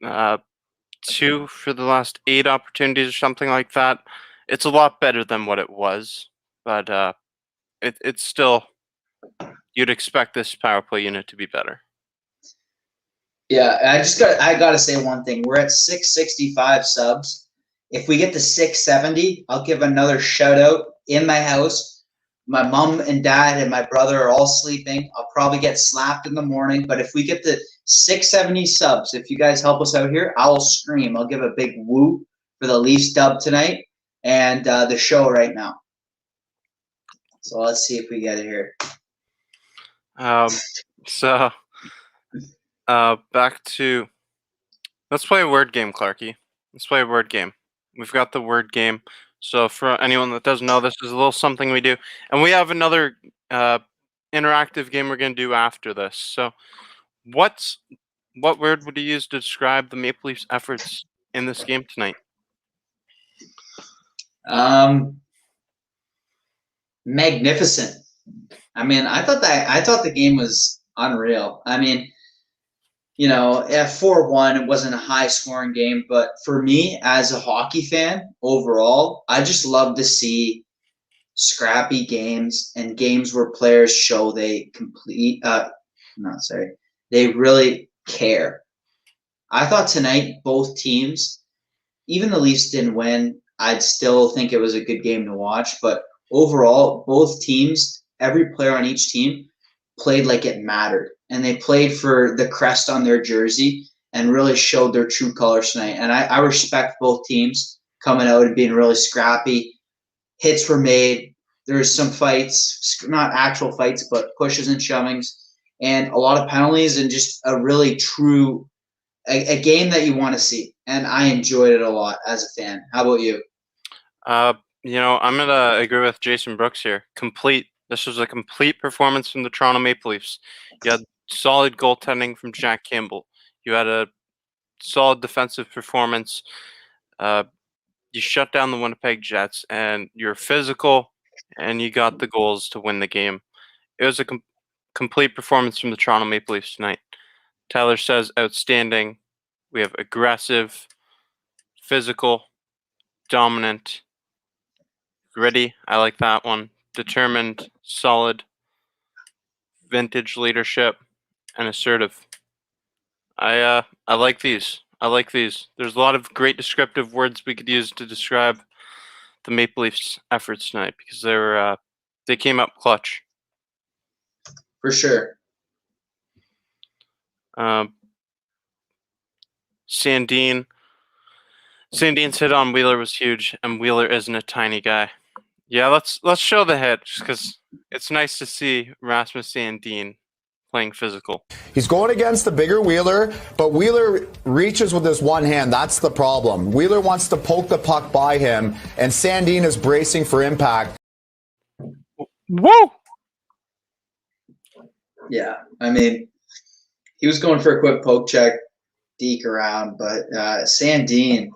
2 for the last 8 opportunities or something like that. It's a lot better than what it was, but it's still, you'd expect this power play unit to be better. Yeah, I gotta say one thing. We're at 665 subs. If we get to 670, I'll give another shout out in my house. My mom and dad and my brother are all sleeping. I'll probably get slapped in the morning. But if we get to 670 subs, if you guys help us out here, I'll scream. I'll give a big woo for the Leafs dub tonight and the show right now. So let's see if we get it here. So back to, let's play a word game, Clarkey. Let's play a word game. We've got the word game. So for anyone that doesn't know, this is a little something we do. And we have another interactive game we're going to do after this. So what word would you use to describe the Maple Leafs' efforts in this game tonight? Magnificent. I mean, I thought the game was unreal. I mean, you know, at 4-1, it wasn't a high-scoring game, but for me, as a hockey fan, overall, I just love to see scrappy games and games where players show they they really care. I thought tonight, both teams, even the Leafs didn't win, I'd still think it was a good game to watch, but overall, both teams, every player on each team played like it mattered. And they played for the crest on their jersey and really showed their true colors tonight. And I respect both teams coming out and being really scrappy. Hits were made. There was some fights, not actual fights, but pushes and shovings, and a lot of penalties, and just a really true a game that you want to see. And I enjoyed it a lot as a fan. How about you? You know, I'm going to agree with Jason Brooks here. This was a complete performance from the Toronto Maple Leafs. You had solid goaltending from Jack Campbell. You had a solid defensive performance. You shut down the Winnipeg Jets, and you're physical, and you got the goals to win the game. It was a complete performance from the Toronto Maple Leafs tonight. Tyler says outstanding. We have aggressive, physical, dominant, gritty. I like that one. Determined, solid, vintage leadership, and assertive. I like these. I like these. There's a lot of great descriptive words we could use to describe the Maple Leafs' efforts tonight, because they came up clutch. For sure. Sandin's hit on Wheeler was huge, and Wheeler isn't a tiny guy. Yeah, let's show the hit, just because it's nice to see Rasmus Sandin playing physical. He's going against the bigger Wheeler, but Wheeler reaches with his one hand. That's the problem. Wheeler wants to poke the puck by him, and Sandin is bracing for impact. Whoa! Yeah, I mean, he was going for a quick poke check, deke around, but Sandin,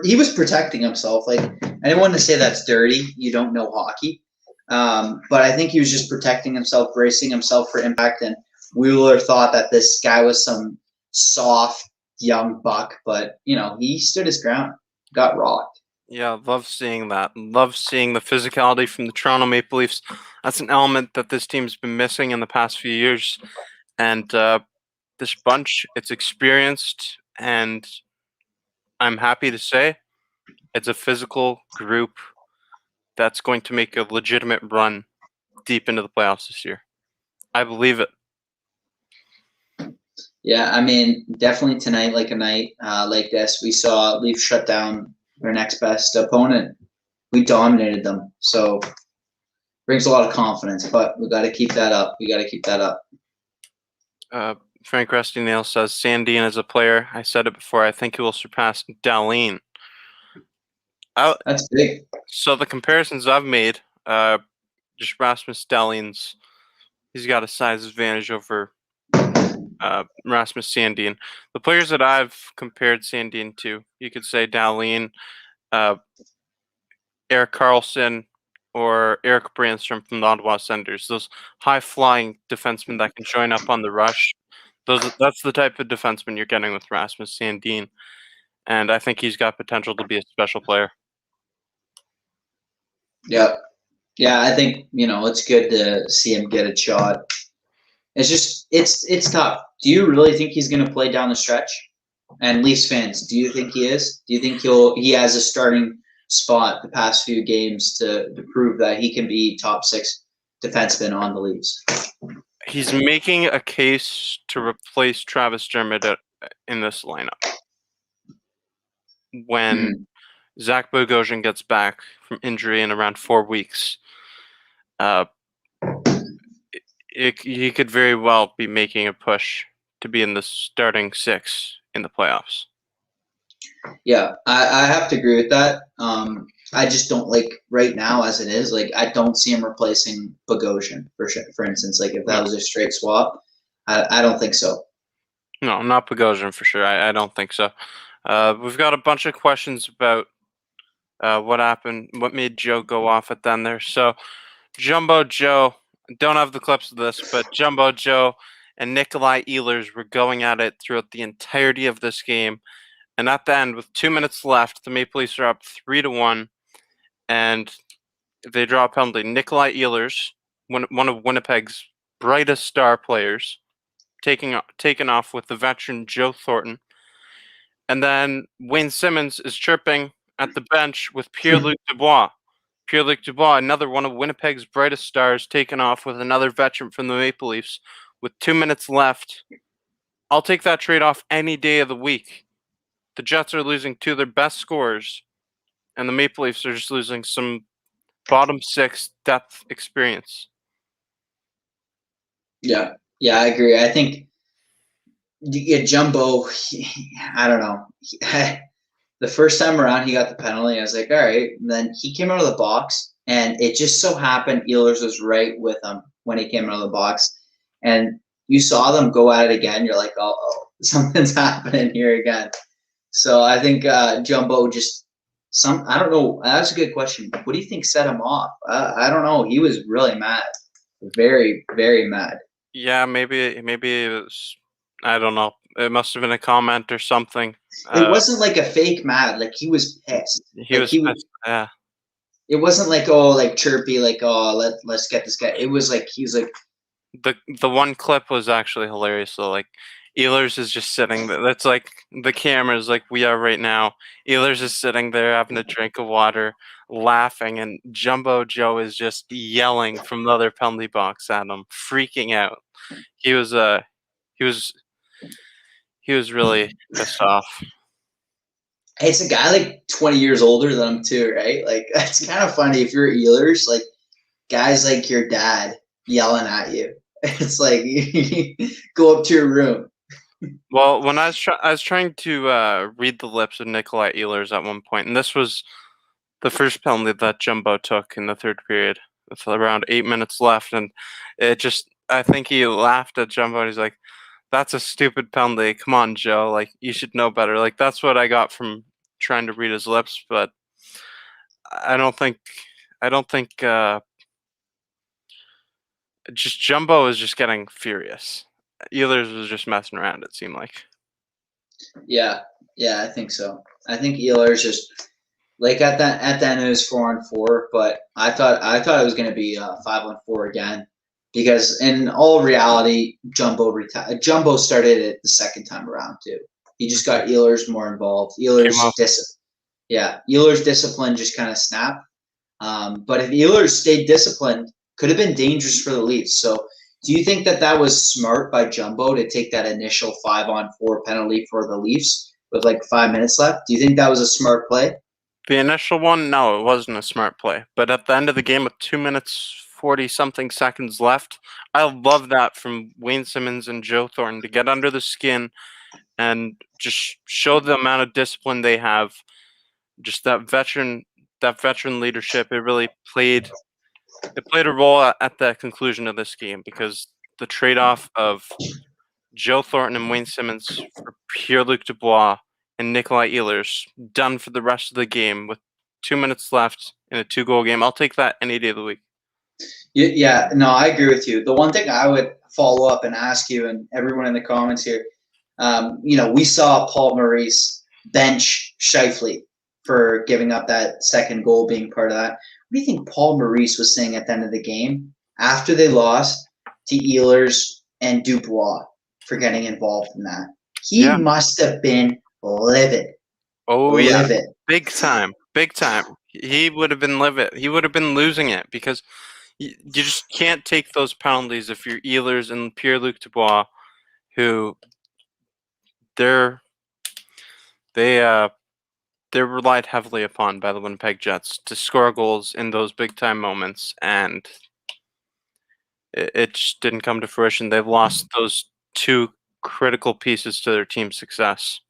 he was protecting himself. Like, I didn't want to say that's dirty. You don't know hockey. But I think he was just protecting himself, bracing himself for impact. And Wheeler thought that this guy was some soft young buck, but you know, he stood his ground, got rocked. Yeah, love seeing that. Love seeing the physicality from the Toronto Maple Leafs. That's an element that this team's been missing in the past few years. And this bunch, it's experienced, and I'm happy to say it's a physical group that's going to make a legitimate run deep into the playoffs this year. I believe it. Yeah, I mean, definitely tonight, like a night like this, we saw Leafs shut down their next best opponent. We dominated them. So brings a lot of confidence. But we got to keep that up. We got to keep that up. Frank Rusty Nail says Sandin as a player. I said it before. I think he will surpass Dahlin. That's big. So the comparisons I've made, just Rasmus Dahlin's, he's got a size advantage over Rasmus Sandin. The players that I've compared Sandin to, you could say Dahlin, Erik Karlsson, or Erik Brandstrom from the Ottawa Senators. Those high-flying defensemen that can join up on the rush. That's the type of defenseman you're getting with Rasmus Sandin. And I think he's got potential to be a special player. Yeah. Yeah, I think, it's good to see him get a shot. It's just, it's tough. Do you really think he's going to play down the stretch? And Leafs fans, do you think he is? Do you think he has a starting spot the past few games to prove that he can be top 6 defenseman on the Leafs? He's making a case to replace Travis Dermott in this lineup. When Zach Bogosian gets back from injury in around 4 weeks, he could very well be making a push to be in the starting 6 in the playoffs. Yeah, I have to agree with that. I just don't right now as it is, I don't see him replacing Bogosian, for instance. If that was a straight swap, I don't think so. No, not Bogosian for sure. I don't think so. We've got a bunch of questions about what happened, what made Joe go off at the end there. So, Jumbo Joe, don't have the clips of this, but Jumbo Joe and Nikolai Ehlers were going at it throughout the entirety of this game. And at the end, with 2 minutes left, the Maple Leafs are up 3-1, and they draw a penalty. Nikolai Ehlers, one of Winnipeg's brightest star players, taken off with the veteran Joe Thornton. And then Wayne Simmons is chirping at the bench with Pierre-Luc Dubois. Pierre-Luc Dubois, another one of Winnipeg's brightest stars, taken off with another veteran from the Maple Leafs with 2 minutes left. I'll take that trade-off any day of the week. The Jets are losing 2 of their best scorers, and the Maple Leafs are just losing some bottom 6 depth experience. Yeah, I agree. I think Jumbo, I don't know. The first time around, he got the penalty. I was like, all right. And then he came out of the box, and it just so happened Ehlers was right with him when he came out of the box. And you saw them go at it again. You're like, oh, something's happening here again. So I think Jumbo I don't know. That's a good question. What do you think set him off? I don't know. He was really mad. Very, very mad. Yeah, maybe it was, I don't know. It must have been a comment or something. It wasn't like a fake mad. He was pissed. He was pissed. Yeah. It wasn't chirpy, let's get this guy. It was he was like. The one clip was actually hilarious. So Ehlers is just sitting there. That's the camera's we are right now. Ehlers is sitting there having a drink of water, laughing, and Jumbo Joe is just yelling from the other penalty box at him, freaking out. He was really pissed off. It's a guy 20 years older than him too, right? It's kind of funny if you're Ehlers, guys like your dad yelling at you. It's go up to your room. Well, when I was trying to read the lips of Nikolai Ehlers at one point, and this was the first penalty that Jumbo took in the third period with around 8 minutes left, and I think he laughed at Jumbo, and he's like, "That's a stupid penalty. Come on, Joe. You should know better." That's what I got from trying to read his lips, but I don't think just Jumbo is just getting furious. Ehlers was just messing around, it seemed like. Yeah, I think so. I think Ehlers just at the end it was 4-4, but I thought it was going to be 5-4 again, because in all reality, Jumbo started it the second time around too. He just got Ehlers more involved. Ehlers discipline just kind of snapped. But if Ehlers stayed disciplined, could have been dangerous for the Leafs. So do you think that was smart by Jumbo to take that initial 5-on-4 penalty for the Leafs with 5 minutes left? Do you think that was a smart play? The initial one, no, it wasn't a smart play. But at the end of the game with 2 minutes 40-something seconds left, I love that from Wayne Simmons and Joe Thornton to get under the skin and just show the amount of discipline they have. Just that veteran leadership. It really played a role at the conclusion of this game because the trade-off of Joe Thornton and Wayne Simmons for Pierre-Luc Dubois and Nikolai Ehlers done for the rest of the game with 2 minutes left in a 2-goal game. I'll take that any day of the week. Yeah, no, I agree with you. The one thing I would follow up and ask you and everyone in the comments here, we saw Paul Maurice bench Scheifele for giving up that second goal being part of that. What do you think Paul Maurice was saying at the end of the game after they lost to Ehlers and Dubois for getting involved in that? He must have been livid. Oh, livid. Yeah. Big time. He would have been livid. He would have been losing it because you just can't take those penalties if you're Ehlers and Pierre-Luc Dubois, who they're relied heavily upon by the Winnipeg Jets to score goals in those big-time moments, and it just didn't come to fruition. They've lost those two critical pieces to their team's success.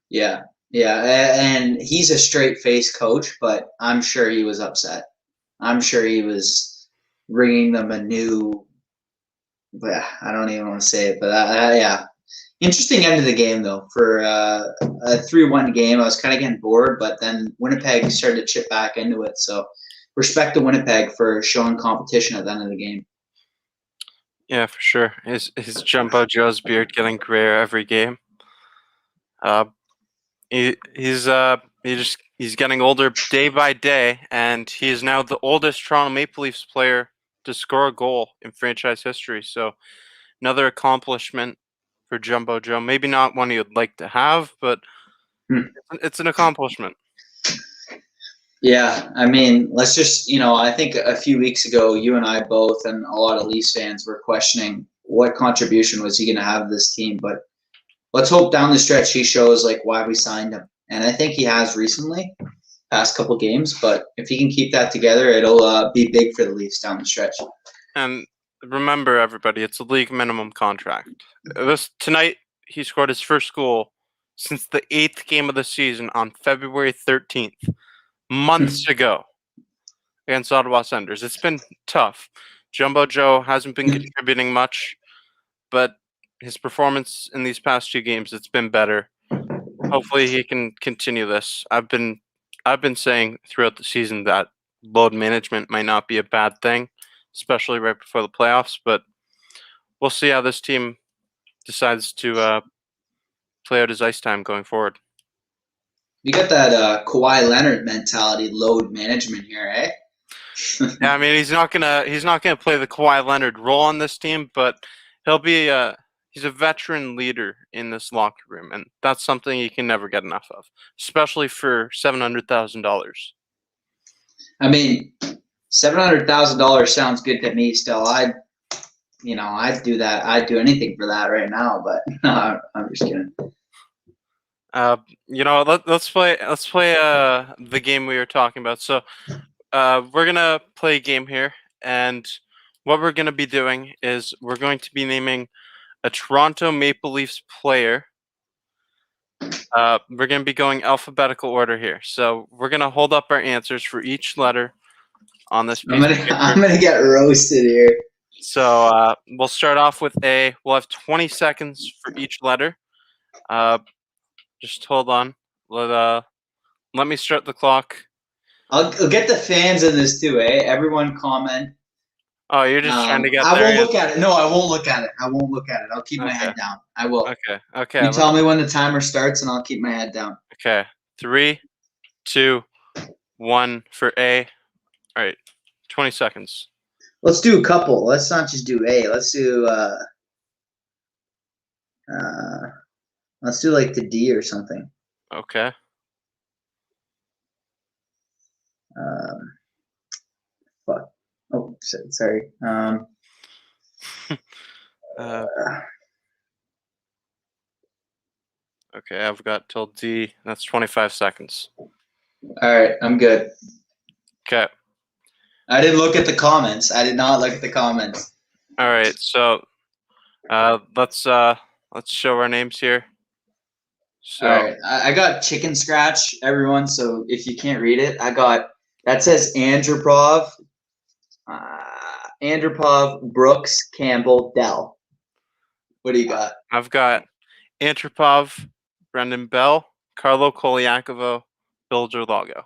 Yeah, and he's a straight-faced coach, but I'm sure he was upset. I'm sure he was bringing them a new. I don't even want to say it, but yeah. Interesting end of the game though. For a 3-1 game, I was kind of getting bored, but then Winnipeg started to chip back into it. So respect to Winnipeg for showing competition at the end of the game. Yeah, for sure. His Jumbo Joe's beard getting grayer every game. He's getting older day by day, and he is now the oldest Toronto Maple Leafs player to score a goal in franchise history. So another accomplishment for Jumbo Joe. Maybe not one you'd like to have, but it's an accomplishment. Yeah, I mean, let's just, I think a few weeks ago, you and I both and a lot of Leafs fans were questioning what contribution was he going to have to this team. But let's hope down the stretch he shows why we signed him. And I think he has recently, past couple games. But if he can keep that together, it'll be big for the Leafs down the stretch. And remember, everybody, it's a league minimum contract. Tonight, he scored his first goal since the 8th game of the season on February 13th, months ago, against Ottawa Senators. It's been tough. Jumbo Joe hasn't been contributing much, but his performance in these past 2 games, it's been better. Hopefully he can continue this. I've been saying throughout the season that load management might not be a bad thing, especially right before the playoffs, but we'll see how this team decides to play out his ice time going forward. You got that Kawhi Leonard mentality, load management here, eh? Yeah, I mean he's not gonna play the Kawhi Leonard role on this team, but he'll be he's a veteran leader in this locker room, and that's something you can never get enough of, especially for $700,000. I mean, $700,000 sounds good to me. Still, I'd do that. I'd do anything for that right now. But no, I'm just kidding. Let's play the game we were talking about. So we're gonna play a game here, and what we're gonna be doing is we're going to be naming a Toronto Maple Leafs player. We're gonna be going alphabetical order here. So we're gonna hold up our answers for each letter on this piece. I'm gonna get roasted here. So we'll start off with A. We'll have 20 seconds for each letter. Just hold on. Let me start the clock. I'll get the fans in this too, eh? Everyone comment. Oh, you're just trying to get I there. won't look at it. No, I won't look at it. I'll keep my head down. I will. Okay. You tell me when the timer starts, and I'll keep my head down. Okay. 3, 2, 1 for A. All right. 20 seconds. Let's do a couple. Let's not just do A. Let's do like the D or something. Okay. Fuck. Oh, sorry. Okay, I've got till D. That's 25 seconds. All right, I'm good. Okay. I didn't look at the comments. I did not look at the comments. All right. So, let's show our names here. So, All right, I got chicken scratch, everyone. So if you can't read it, I got that says Andropov, Brooks, Campbell, Dell. What do you got? I've got Antropov, Brendan Bell, Carlo Koliakovo, Bill Gerlago.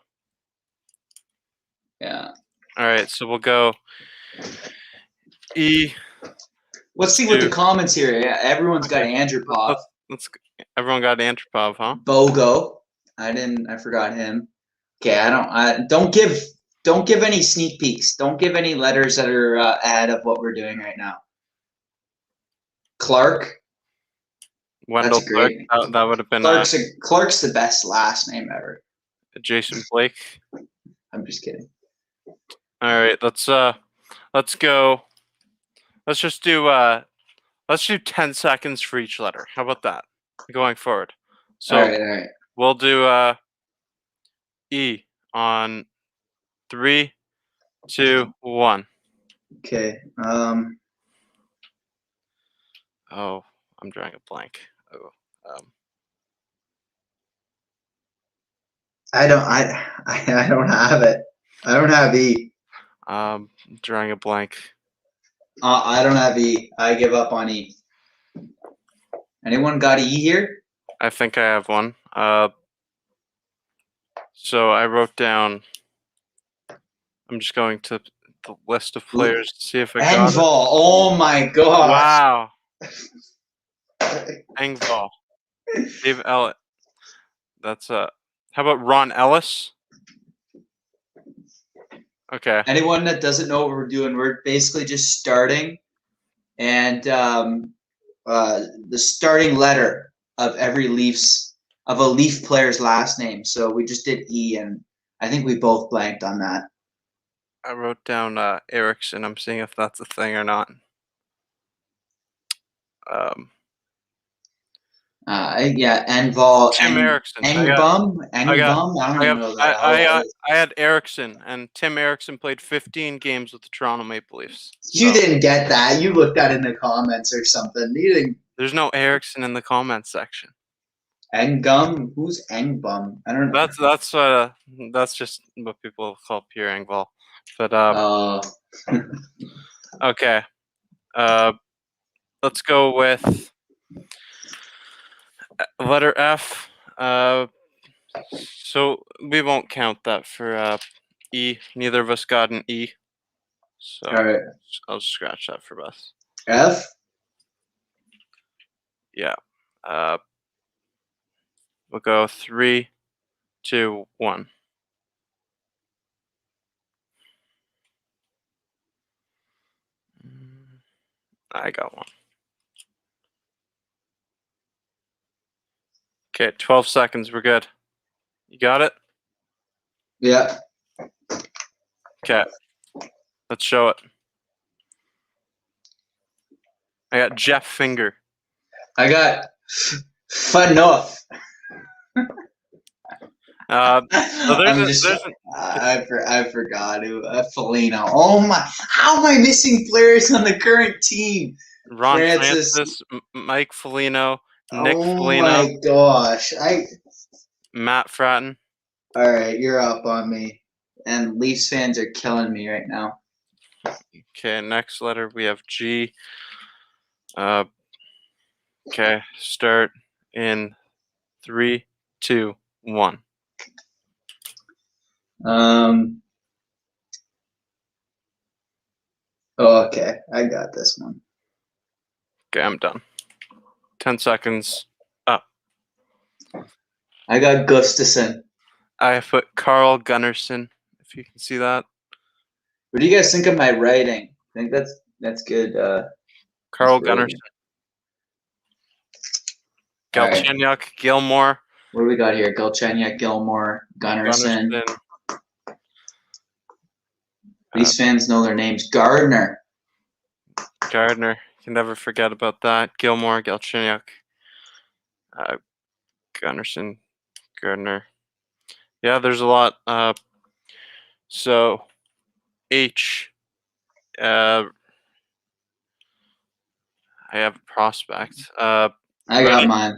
Yeah. All right. So we'll go E. Let's see what the Dude. comments here. Yeah, everyone's got Andropov. Everyone got Antropov, huh? Bogo. I forgot him. Okay, don't give any sneak peeks. Don't give any letters that are ahead of what we're doing right now. Clark. Wendell That's great. Clark. That would have been Clark's the best last name ever. Jason Blake. I'm just kidding. All right, let's go. Let's just do 10 seconds for each letter. How about that? Going forward. So All right. we'll do E on 3, 2, 1. Okay. Oh, I'm drawing a blank. Oh, I don't have it. I don't have E. drawing a blank. I don't have E. I give up on E. Anyone got E here? I think I have one. So I wrote down. I'm just going to the list of players to see if I got it. Engvall. Oh my gosh. Wow. Engvall. Dave Ellett. That's how about Ron Ellis? Okay. Anyone that doesn't know what we're doing, we're basically just starting, and the starting letter of every a Leaf player's last name. So we just did E, and I think we both blanked on that. I wrote down Erickson. I'm seeing if that's a thing or not. Yeah, Engvall. Tim Erickson. Engbum. I don't even know that. I had Erickson, and Tim Erickson played 15 games with the Toronto Maple Leafs. You didn't get that. You looked at it in the comments or something. You didn't. There's no Erickson in the comments section. Engbum? Who's Engbum? I don't know. That's just what people call Pierre Engvall. But okay. Let's go with letter F. So we won't count that for E. Neither of us got an E. So all right. I'll scratch that for us. F? Yeah. We'll go 3, 2, 1. I got one. Okay, 12 seconds. We're good. You got it? Yeah. Okay. Let's show it. I got Jeff Finger. I got Fanuff. I forgot who. Foligno. Oh my! How am I missing players on the current team? Ron Francis, Mike Foligno, Nick Foligno. Oh my gosh! Matt Fratton. All right, you're up on me, and Leafs fans are killing me right now. Okay, next letter we have G. Okay, start in 3, 2, 1. Okay, I got this one. Okay, I'm done. 10 seconds up. I got Gustafson. I put Carl Gunnarsson, if you can see that. What do you guys think of my writing? I think that's good. Carl Gunnarsson. Galchenyuk, Right. Gilmore. What do we got here? Galchenyuk, Gilmore, Gunnarsson. These fans know their names. Gardner. Gardner. You can never forget about that. Gilmore, Galchenyuk. Gunnarsson, Gardner. Yeah, there's a lot. So H. I have a prospect. I ready? got mine.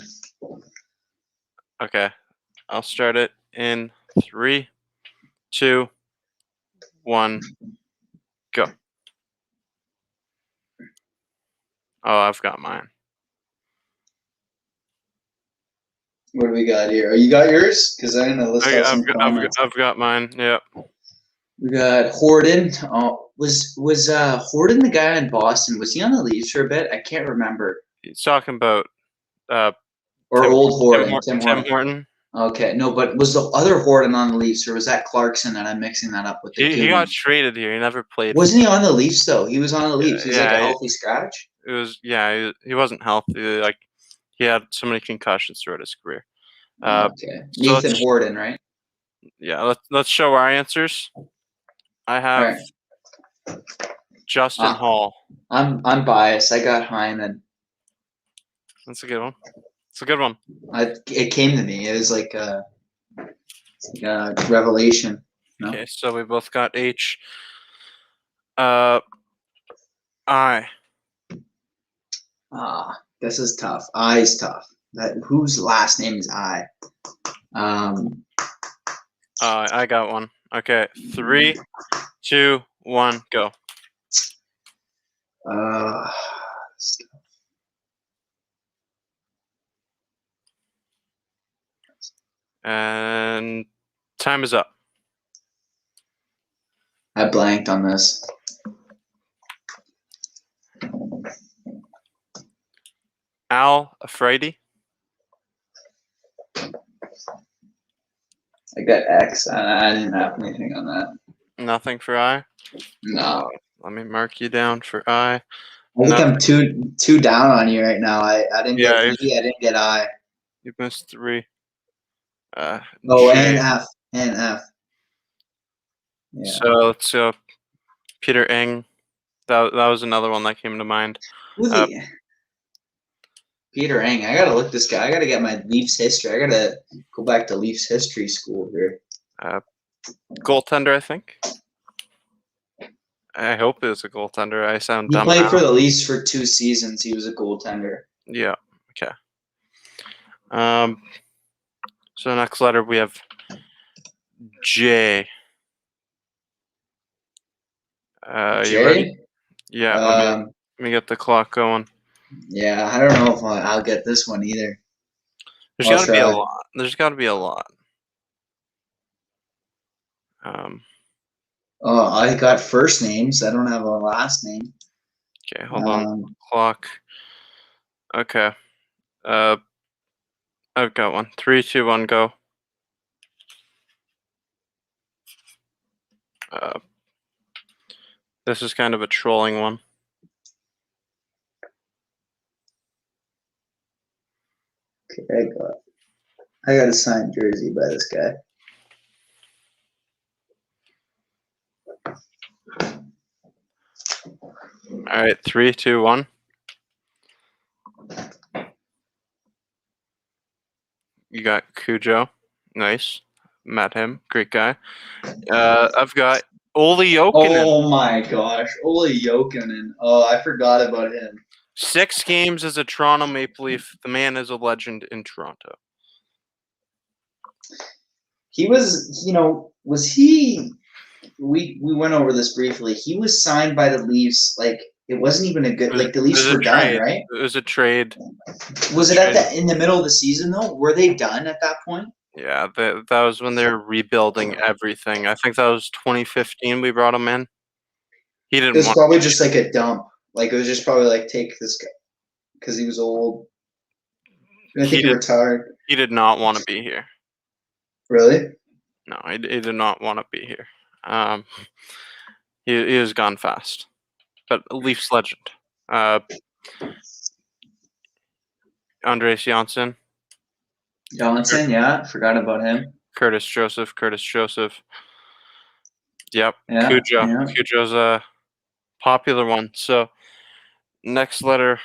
Okay, I'll start it in 3, 2, 1, go. Oh, I've got mine. What do we got here? Oh, you got yours? Because I'm gonna list out some comments. I've got mine. Yeah. We got Horden. Oh, was Horden the guy in Boston? Was he on the Leafs for a bit? I can't remember. He's talking about Or Tim- old Horden. Tim Horton. Horton. Okay, no, but was the other Horden on the Leafs, or was that Clarkson? And I'm mixing that up with the He got traded here. He never played. Wasn't he on the Leafs though? He was on the Leafs. He's like a healthy scratch. It was he wasn't healthy. Like he had so many concussions throughout his career. Okay, Nathan Horden, right? Yeah, let's show our answers. I have Justin Hall. I'm biased. I got Hyman. That's a good one. It's a good one. It came to me. It was like a revelation. No? Okay, so we both got H. I. This is tough. I's tough. Whose last name is I? I got one. Okay, 3, 2, 1, go. And time is up. I blanked on this. Al Afridi. I got X. I didn't have anything on that. Nothing for I. No. Let me mark you down for I. I think I'm two down on you right now. I didn't get E. I didn't get I. You missed 3. And J. F. And F. Yeah. So let's go. Peter Eng. That was another one that came to mind. Peter Eng. I gotta look this guy. I gotta get my Leafs history. I gotta go back to Leafs history school here. Goaltender, I think. I hope it was a goaltender. I sound dumb. He played now. for the Leafs for 2 seasons. He was a goaltender. Yeah. Okay. So next letter we have J. J? You ready? Yeah. Let me get the clock going. Yeah, I don't know if I'll get this one either. There's got to be a lot. There's got to be a lot. I got first names. I don't have a last name. Okay, hold on. Clock. Okay. I've got one. 3, 2, 1, go. This is kind of a trolling one. Okay, I got a signed jersey by this guy. All right, 3, 2, 1. You got Cujo. Nice. Met him. Great guy. I've got Olli Jokinen. Oh my gosh. Olli Jokinen. Oh, I forgot about him. 6 games as a Toronto Maple Leaf. The man is a legend in Toronto. He was, was he? We went over this briefly. He was signed by the Leafs. Like it wasn't even a good. Like the Leafs were done, right? It was a trade. Was it in the middle of the season though? Were they done at that point? Yeah, that was when they were rebuilding everything. I think that was 2015. We brought him in. He didn't. It was probably just like a dump. Like it was just probably like take this guy because he was old. I think he retired. He did not want to be here. Really? No, he did not want to be here. He was gone fast, but a Leafs legend. Andreas Janssen. Johnson, yeah, forgot about him. Curtis Joseph. Yep. Yeah, Cujo. yeah. Cujo's a popular one. So next letter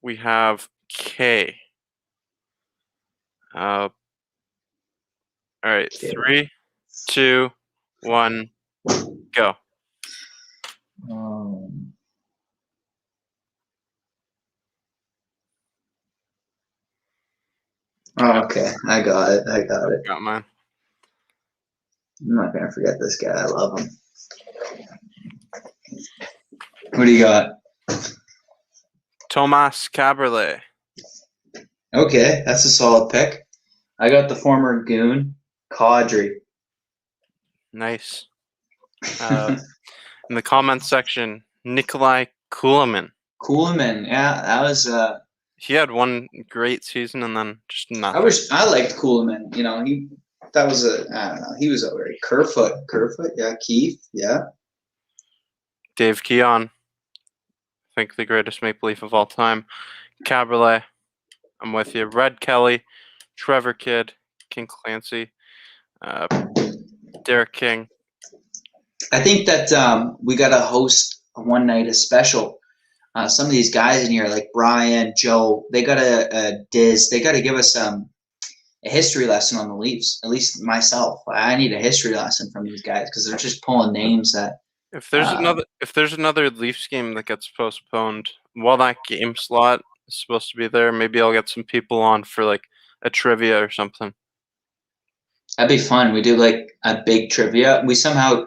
we have K. All right, Okay. 3, 2, 1, go. Okay, I got it. Got mine. I'm not gonna forget this guy. I love him. What do you got? Thomas Caberlet. Okay, that's a solid pick. I got the former goon, Caudry. Nice. In the comments section, Nikolai Kulemin. Kuhlman, yeah, that was. He had one great season and then just nothing. I liked Kuhlman. You know, I don't know. He was over Kerfoot, yeah, Keith, yeah. Dave Keon. I think the greatest Maple Leaf of all time. Caberlet. I'm with you. Red Kelly. Trevor Kidd. King Clancy. Derek King. I think that we got to host one night a special. Some of these guys in here, like Brian, Joe, they got a Diz. They got to give us a history lesson on the Leafs. At least myself, I need a history lesson from these guys because they're just pulling names that. If there's another Leafs game that gets postponed while that game slot is supposed to be there, maybe I'll get some people on for like a trivia or something. That'd be fun. We do like a big trivia. We somehow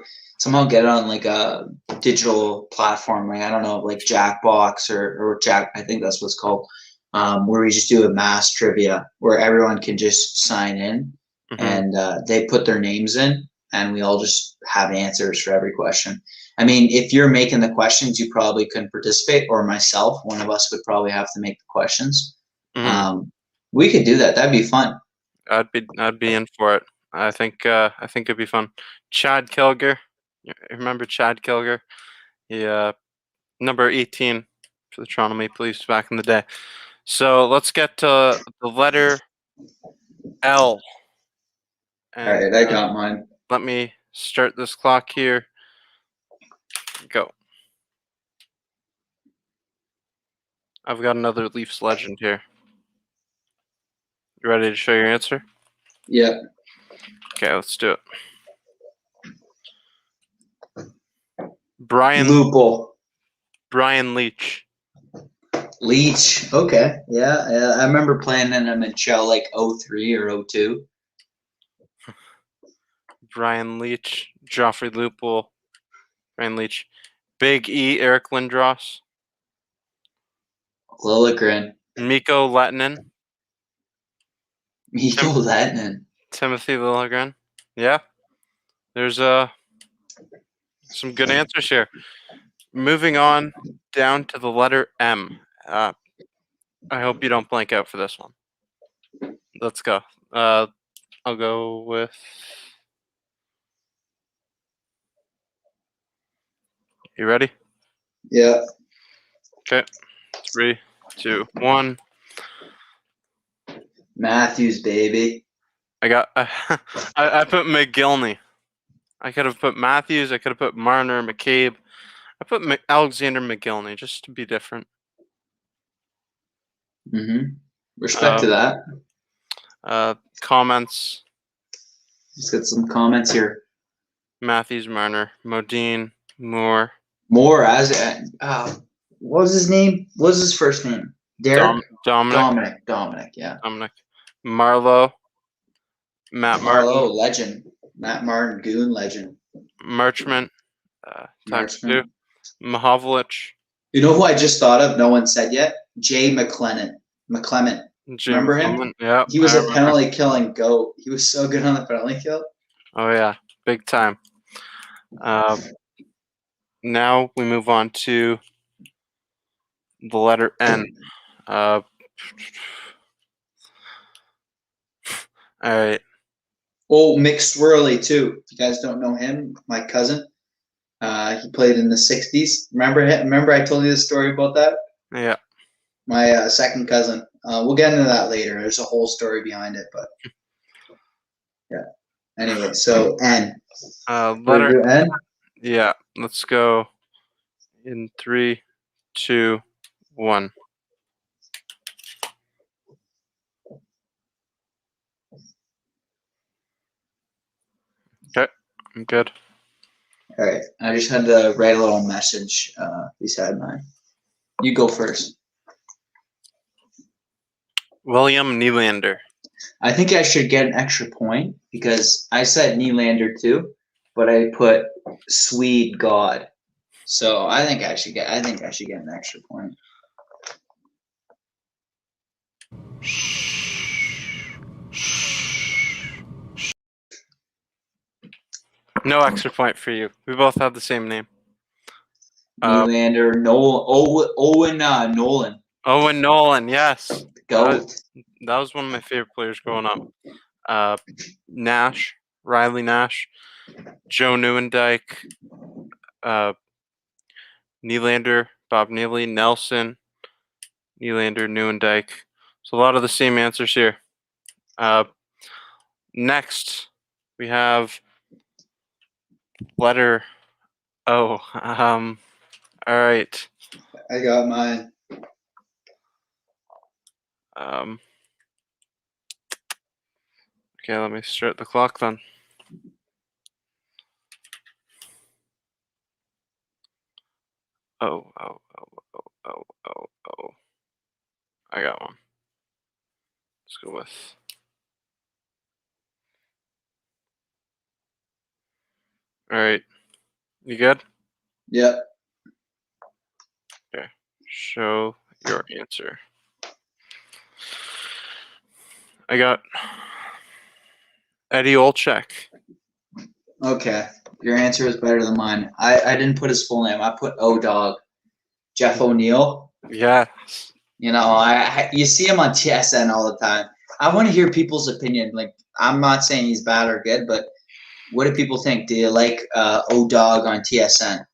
get it on like a digital platform, like I don't know, like Jackbox or Jack. I think that's what it's called. Where we just do a mass trivia where everyone can just sign in and they put their names in, and we all just have answers for every question. I mean, if you're making the questions, you probably couldn't participate, or myself, one of us would probably have to make the questions. We could do that. That'd be fun. I'd be in for it. I think it'd be fun. Chad Kilger, you remember Chad Kilger? He number 18 for the Toronto Maple Leafs back in the day. So let's get to the letter L. And, all right, I got mine. Let me start this clock here. Go. I've got another Leafs legend here. You ready to show your answer? Yeah. Okay, let's do it. Brian Leach. Leach. Okay. Yeah. I remember playing in him in Shell like 03 or 02. Brian Leach. Joffrey Lupul. Brian Leach. Big E. Eric Lindros. Liljegren. Mikko Lehtinen. Timothy Liljegren. Yeah. There's some good answers here. Moving on down to the letter M. I hope you don't blank out for this one. Let's go. I'll go with. You ready? Yeah. Okay. 3, 2, 1. Matthews, baby. I got. I put McGillney. I could have put Matthews. I could have put Marner, McCabe. I put Alexander McGillney just to be different. Respect to that. Comments. Just got some comments here. Matthews, Marner, Modine, Moore. Moore as what was his name? What was his first name? Derek? Dominic. Dominic, yeah. Dominic. Marlowe. Matt Martin. Legend. Matt Martin, goon legend. Marchment. Times 2. Mahovlich. You know who I just thought of? No one said yet. Jay McClement. Remember him? Yeah. He was a penalty killing goat. He was so good on the penalty kill. Oh yeah, big time. Now we move on to the letter N. All right. Oh, Mick Swirly too. If you guys don't know him, my cousin. He played in the '60s. Remember him? Remember I told you the story about that? Yeah. My second cousin. We'll get into that later. There's a whole story behind it, but yeah. Anyway, so N. Letter N. Yeah. Let's go. In 3, 2, 1. I'm good. All right. I just had to write a little message beside mine. You go first. William Nylander. I think I should get an extra point because I said Nylander too, but I put Swede God. So I think I should get an extra point. No extra point for you. We both have the same name. Nylander, Owen Nolan. Owen Nolan, yes. Goat. That was one of my favorite players growing up. Nash, Riley Nash, Joe Nieuwendyk, Nylander, Bob Neely, Nelson, Nylander, Nieuwendyk. So a lot of the same answers here. Next, we have letter O. All right. I got mine. Okay, let me start the clock then. Oh. I got one. Let's go with. All right. You good? Yep. Okay. Show your answer. I got Eddie Olczyk. Okay. Your answer is better than mine. I didn't put his full name. I put O-Dog. Jeff O'Neill. Yes. You know, you see him on TSN all the time. I want to hear people's opinion. Like, I'm not saying he's bad or good, but what do people think? Do you like O-Dog on TSN?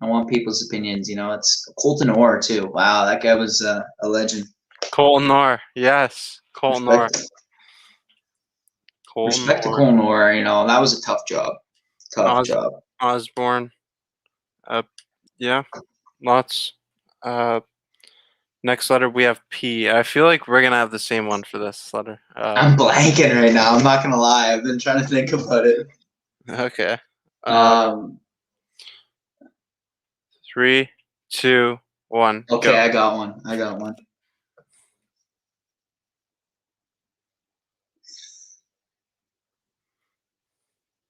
I want people's opinions. You know, it's Colton Orr too. Wow, that guy was a legend. Colton Orr. Yes. Colton Orr. Respect to Colton Orr. You know, that was a tough job. Tough job. Osborne. Yeah. Lots. Next letter we have P. I feel like we're gonna have the same one for this letter. I'm blanking right now. I'm not gonna lie. I've been trying to think about it. Okay. 3, 2, 1. Okay, go. I got one.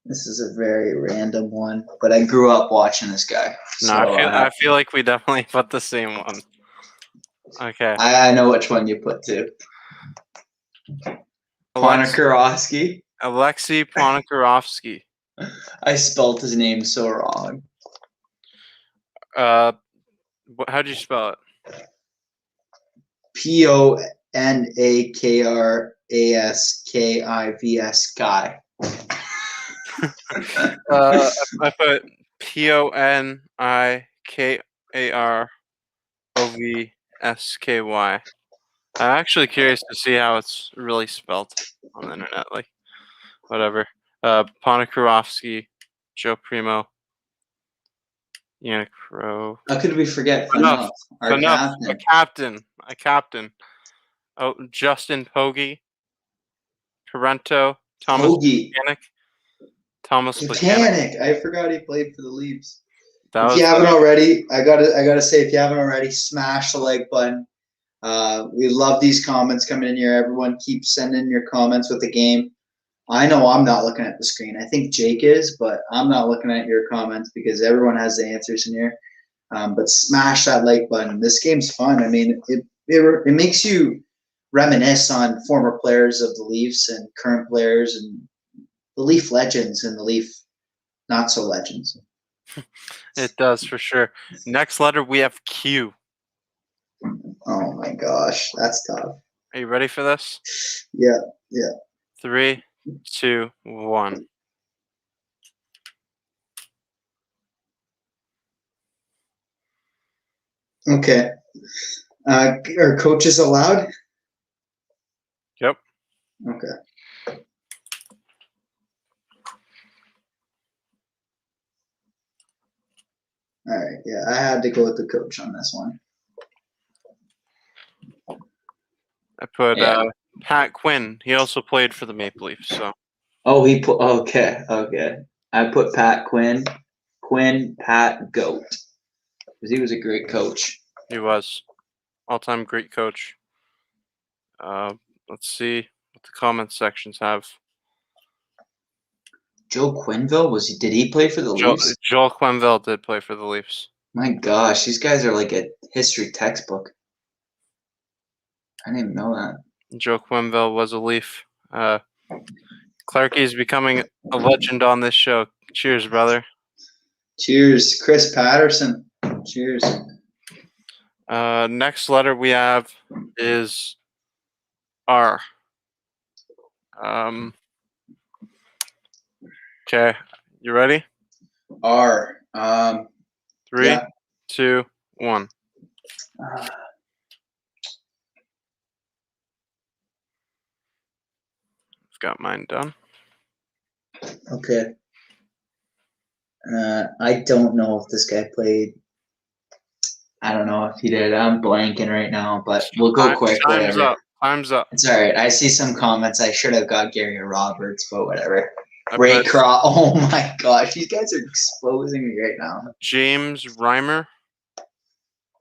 This is a very random one, but I grew up watching this guy. No, I feel like we definitely put the same one. Okay. I know which one you put too. Ponikarovsky. Alexei Ponikarovsky. I spelled his name so wrong. How'd you spell it? Ponakravs guy. I put Ponikarovsky. I'm actually curious to see how it's really spelled on the internet. Like, whatever. Ponikarovsky, Joe Primo, Yannick Crow. How could we forget Enough. Our captain? A captain. Oh, Justin Pogge, Parento, Thomas Mechanic. Mechanic. I forgot he played for the Leafs. If you haven't already, I gotta say, if you haven't already, smash the like button. We love these comments coming in here. Everyone keep sending your comments with the game. I know I'm not looking at the screen. I think Jake is, but I'm not looking at your comments because everyone has the answers in here. But smash that like button. This game's fun. I mean, it makes you reminisce on former players of the Leafs and current players and the Leaf legends and the Leaf not so legends. It does for sure. Next letter we have Q. Oh my gosh, that's tough. Are you ready for this? Yeah. 3, 2, 1. Okay. Are coaches allowed? Yep. Okay. All right. Yeah, I had to go with the coach on this one. I put Pat Quinn. He also played for the Maple Leafs. So Oh, he put okay. I put Pat Quinn, Pat Goat, because he was a great coach. He was all-time great coach. Let's see what the comment sections have. Joe Quenneville did he play for the Leafs? Joel Quenneville did play for the Leafs. My gosh, these guys are like a history textbook. I didn't even know that. Joe Quenneville was a Leaf. Clarkey is becoming a legend on this show. Cheers, brother. Cheers, Chris Patterson. Cheers. Next letter we have is R. Okay, you ready? R. 3, Yeah. 2, 1. Uh, I've got mine done. okay. I don't know if this guy played. I don't know if he did. I'm blanking right now, but we'll go quick. Time's Whatever. up. Time's up. It's all right. I see some comments. I should have got Gary Roberts, but whatever. I Ray put Cross. Oh my gosh, these guys are exposing me right now. James Reimer.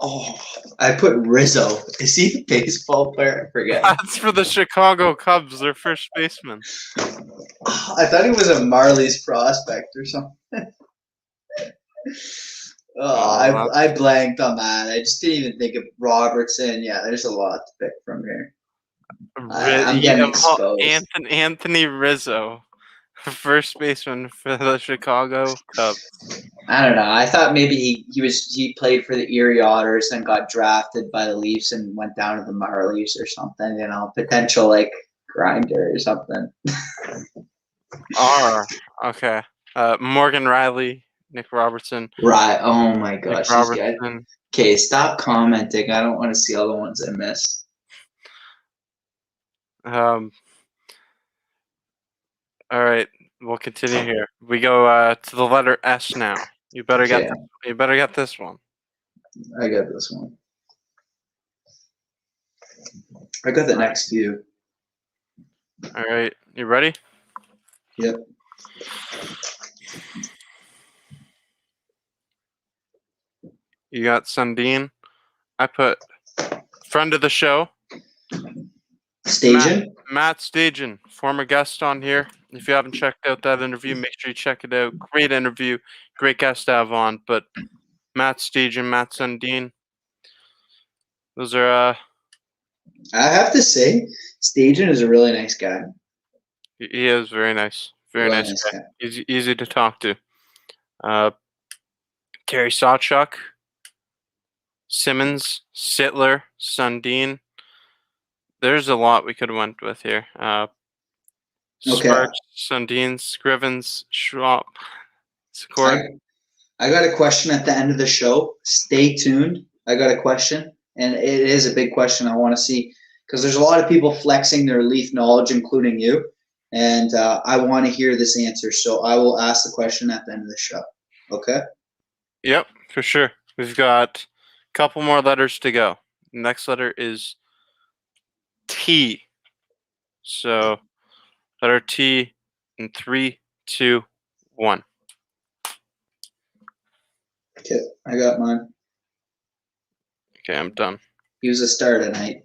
Oh, I put Rizzo. Is he a baseball player? I forget. That's for the Chicago Cubs, their first baseman. I thought he was a Marlies prospect or something. I blanked on that. I just didn't even think of Robertson. Yeah, there's a lot to pick from here. I'm getting exposed. Anthony Rizzo, first baseman for the Chicago Cubs. I don't know. I thought maybe he played for the Erie Otters and got drafted by the Leafs and went down to the Marlies or something. You know, potential like grinder or something. R. Okay. Morgan Riley, Nick Robertson. Right. Oh my gosh. Nick Robertson. Okay, stop commenting. I don't want to see all the ones I missed. All right, we'll continue here. We go to the letter S now. You better get this one. I got this one. I got the next few. All right, you ready? Yep. You got Sundin. I put friend of the show. Stajan? Matt Stajan, former guest on here. If you haven't checked out that interview, make sure you check it out. Great interview, great guest to have on. But Matt Stajan, Matt Sundin, those are. I have to say, Stajan is a really nice guy. He is very nice, very Really nice guy. guy. Easy to talk to. Terry Sawchuk, Simmons, Sittler, Sundin. There's a lot we could have went with here. Sparks, Sundin, Scrivens, Schwab, Scored. I got a question at the end of the show. Stay tuned. I got a question, and it is a big question. I want to see because there's a lot of people flexing their Leaf knowledge, including you, and I want to hear this answer. So I will ask the question at the end of the show. Okay? Yep, for sure. We've got a couple more letters to go. Next letter is T. So letter T in 3, 2, 1. Okay, I got mine. Okay, I'm done. He was a star tonight.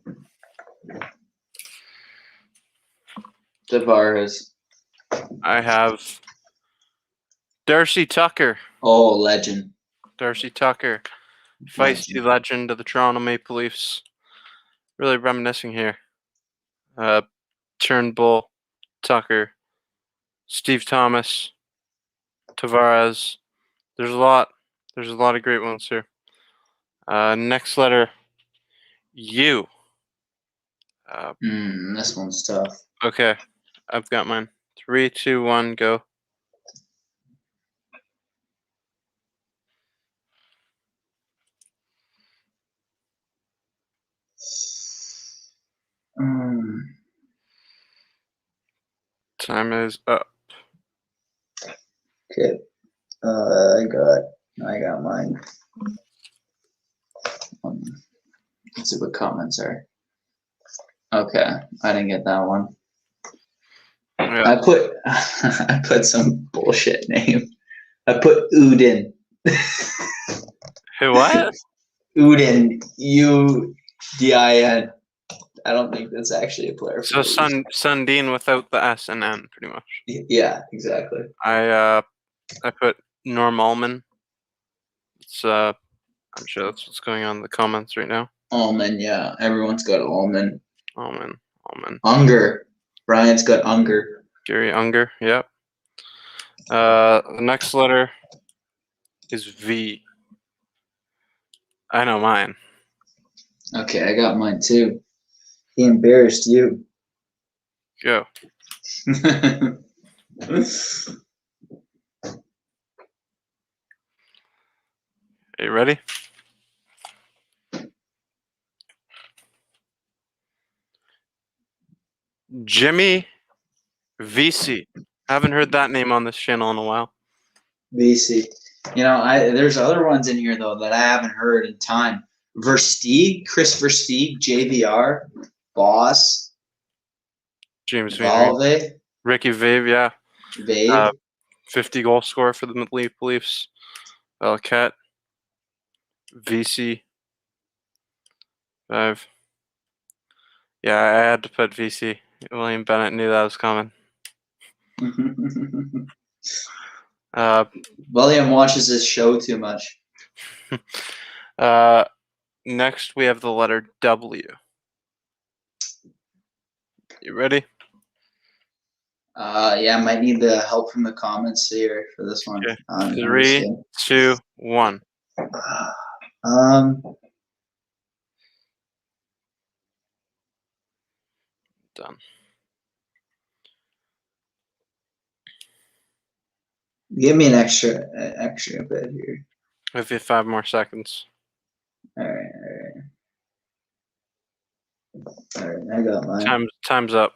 Tavares. I have Darcy Tucker. Oh, legend. Darcy Tucker, feisty legend of the Toronto Maple Leafs. Really reminiscing here. Turnbull, Tucker, Steve Thomas, Tavares. There's a lot of great ones here. Next letter, U. This one's tough. Okay, I've got mine. 3, 2, 1, go. Time is up. Okay. I got mine. Let's see what comments are. Okay, I didn't get that one. Yeah. I put some bullshit name. I put Udin. Who? What? Udin. Udin. I don't think that's actually a player. So Sundin without the S and N, pretty much. Yeah, exactly. I put Norm Allman. It's I'm sure that's what's going on in the comments right now. Allman, yeah. Everyone's got Allman. Allman. Unger. Brian's got Unger. Gary Unger. Yep. The next letter is V. I know mine. Okay, I got mine too. He embarrassed you. Go. Are you ready? Jimmy VC. Haven't heard that name on this channel in a while. BC. There's other ones in here though that I haven't heard in time. Versteeg, Chris Versteeg, JVR, Boss, James Van Reed. Valve, Ricky Vave, yeah. Vave. 50 goal scorer for the Maple Leafs. Valquette. VC. 5. Yeah, I had to put VC. William Bennett knew that was coming. William watches this show too much. Next, we have the letter W. You ready? Yeah, might need the help from the comments here for this one. Okay. 3, 2, 1. Done. Give me an extra bit here. Give you 5 more seconds. All right, I got mine. Time's up.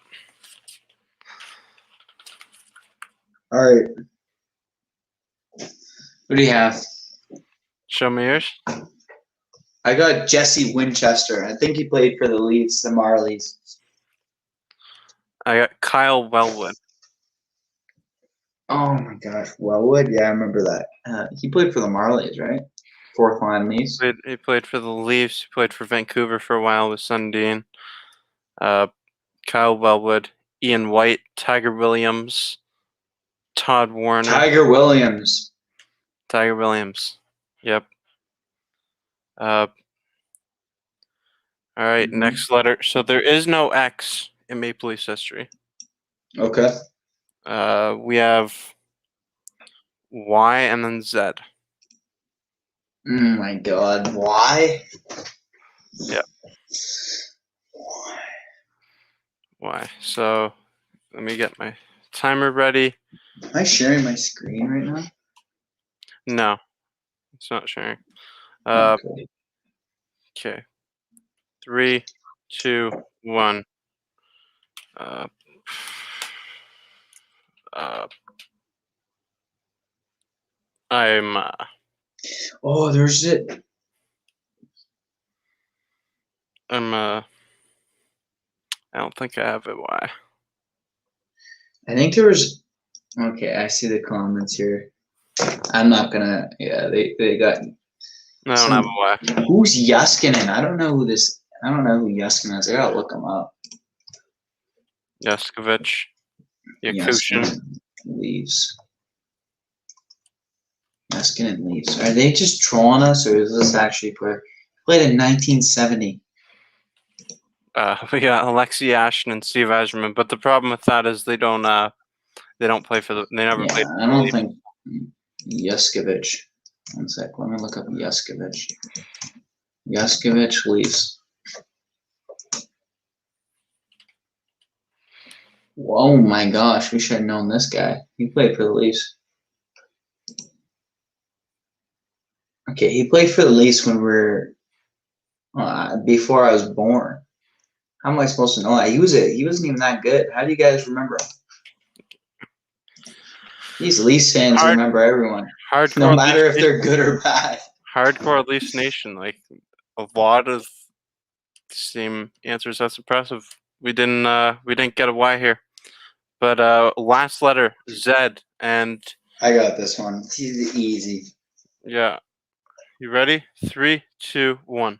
All right. What do you have? Show me yours. I got Jesse Winchester. I think he played for the Leafs, the Marlies. I got Kyle Wellwood. Oh my gosh, Wellwood. Yeah, I remember that. He played for the Marlies, right? Fourth line Leafs. He played for the Leafs. He played for Vancouver for a while with Sundin. Kyle Wellwood, Ian White, Tiger Williams, Todd Warner. Tiger Williams. Yep. All right, next letter. So there is no X in Maple Leafs history. Okay. We have Y and then Z. Oh my God, why? Yeah. Y. So let me get my timer ready. Am I sharing my screen right now? No, it's not sharing. Okay. 3, 2, 1. I'm. Oh, there's it. I don't think I have it. Why? I think there was. Okay, I see the comments here. I'm not gonna. Yeah, they got. No, I don't have a why. Who's Yuskinen? I don't know who Yuskinen is. I gotta look him up. Yaskovich. Yakushin. Leaves. Yuskinen leaves. Are they just trolling us, or is this actually played in 1970? We got Alexei Ashton and Steve Eiserman, but the problem with that is they don't play for the. They never played. For I don't think Yaskovich. One sec. Let me look up Yaskovich. Yaskovich Leafs. Oh my gosh, we should have known this guy. He played for the Leafs. Okay, he played for the Leafs when we were before I was born. How am I supposed to know that? He wasn't even that good. How do you guys remember him? These Leafs fans remember everyone. No matter if they're good or bad. Hardcore Leafs Nation, like a lot of same answers. That's impressive. We didn't get a Y here, But last letter Z, and I got this one. It's easy. yeah, you ready? 3, 2, 1.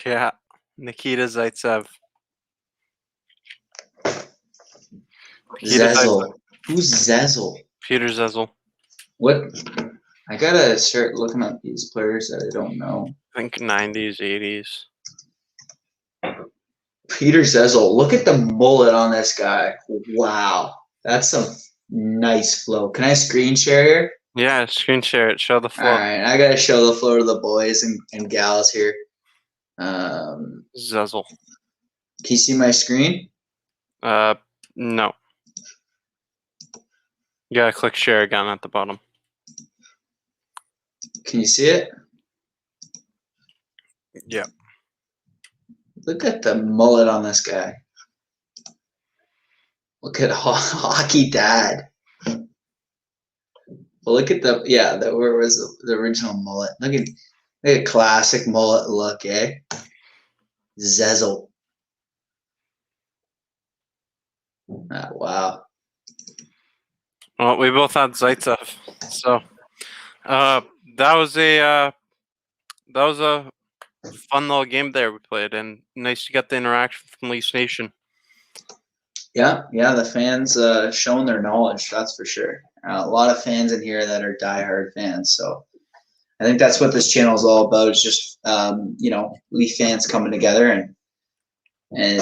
Yeah, Nikita Zaitsev. Zezel. Who's Zezel? Peter Zezel. What? I gotta start looking up these players that I don't know. I think 90s, 80s. Peter Zezel. Look at the mullet on this guy. Wow. That's some nice flow. Can I screen share here? Yeah, screen share it. Show the All floor. right. I got to show the floor to the boys and gals here. Zezel. Can you see my screen? No. You gotta click share again at the bottom. Can you see it? Yeah. Look at the mullet on this guy. Look at hockey dad. Well, look at where was the original mullet? Look at classic mullet look, eh? Zezel. Wow. Well, we both had Zaitsev, so that was a fun little game there we played, and nice to get the interaction from Leafs Nation. Yeah, the fans showing their knowledge, that's for sure. A lot of fans in here that are diehard fans, so I think that's what this channel is all about. It's just Leaf fans coming together, and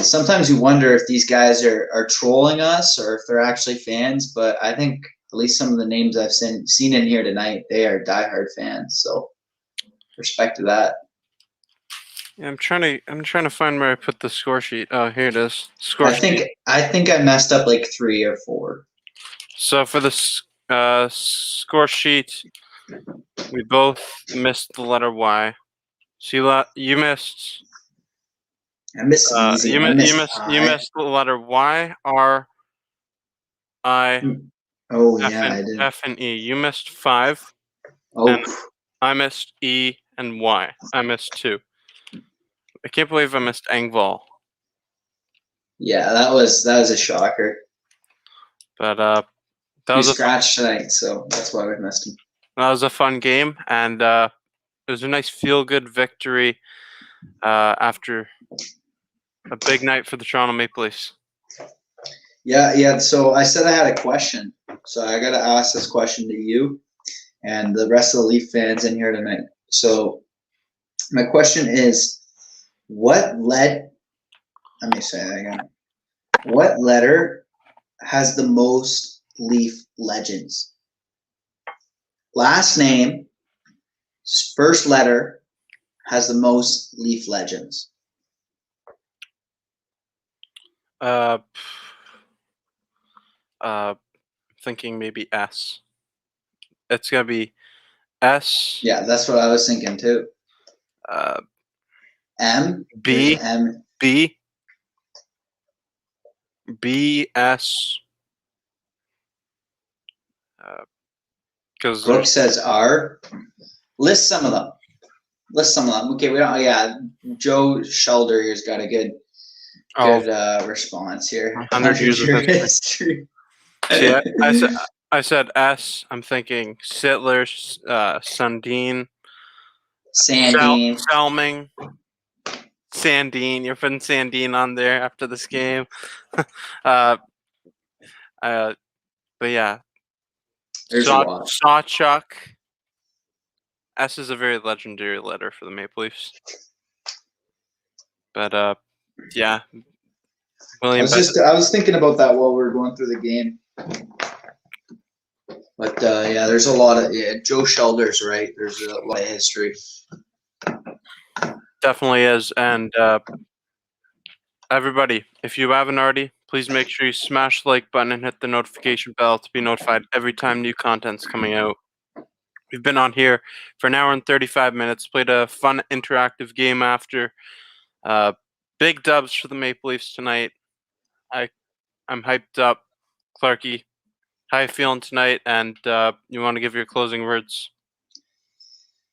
sometimes you wonder if these guys are trolling us or if they're actually fans. But I think at least some of the names I've seen in here tonight, they are diehard fans. So respect to that. Yeah, I'm trying to find where I put the score sheet. Oh, here it is. Score sheet. I think I messed up like 3 or 4. So for the score sheet, we both missed the letter Y. Sheila, you missed. I missed easy. You missed the letter Y, R, I. Oh F yeah, and, I did. F and E. You missed 5. Oh, And I missed E and Y. I missed 2. I can't believe I missed Engvall. yeah, that was a shocker. But that was scratched tonight, so that's why we missed him. That was a fun game, and it was a nice feel-good victory after a big night for the Toronto Maple Leafs. Yeah. So I said I had a question, so I got to ask this question to you and the rest of the Leaf fans in here tonight. So my question is, let me say that again. What letter has the most Leaf legends? Last name, first letter has the most Leaf legends. Thinking maybe S. It's gonna be S. Yeah, that's what I was thinking too. M. B. M. B. B. S. Because Brooke says R. List some of them. Okay, we don't. Yeah, Joe Shelder here's got a good response here. 100 years of history. See, I said S. I'm thinking Sittler, Sundin, Sandine, Selming, Sandine. You're putting Sandine on there after this game. But yeah, Sawchuk. S is a very legendary letter for the Maple Leafs. But yeah, William. I was thinking about that while we were going through the game. But yeah, there's a lot of Joe Shelder's right. There's a lot of history. Definitely is, and everybody, if you haven't already, please make sure you smash the like button and hit the notification bell to be notified every time new content's coming out. We've been on here for an hour and 35 minutes, played a fun interactive game after. Big dubs for the Maple Leafs tonight. I I'm hyped up. Clarkey, how you feeling tonight? And you want to give your closing words?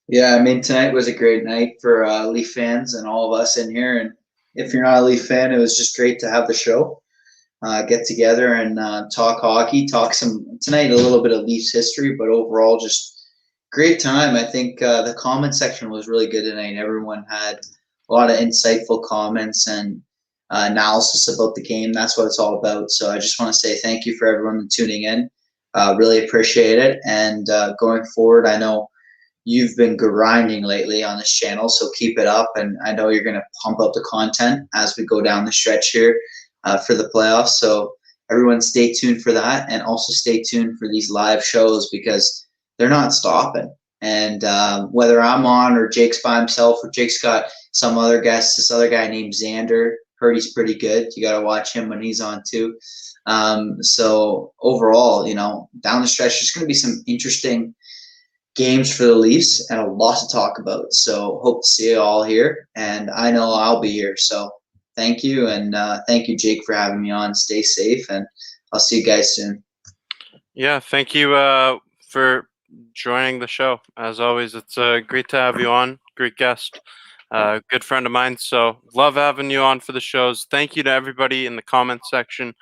Yeah, I mean, tonight was a great night for Leaf fans and all of us in here. And if you're not a Leaf fan, it was just great to have the show, get together and talk hockey, talk tonight a little bit of Leafs history, but overall just great time. I think the comment section was really good tonight. Everyone had a lot of insightful comments and analysis about the game. That's what it's all about. So I just want to say thank you for everyone tuning in. Really appreciate it. And going forward, I know you've been grinding lately on this channel, so keep it up. And I know you're going to pump up the content as we go down the stretch here for the playoffs. So everyone stay tuned for that, and also stay tuned for these live shows because they're not stopping. And whether I'm on or Jake's by himself or Jake's got some other guests, this other guy named Xander, heard he's pretty good. You got to watch him when he's on too. So overall, down the stretch, there's going to be some interesting games for the Leafs and a lot to talk about. So hope to see you all here, and I know I'll be here. So thank you, and thank you, Jake, for having me on. Stay safe, and I'll see you guys soon. Yeah, thank you for joining the show. As always, it's great to have you on. Great guest, good friend of mine. So love having you on for the shows. Thank you to everybody in the comment section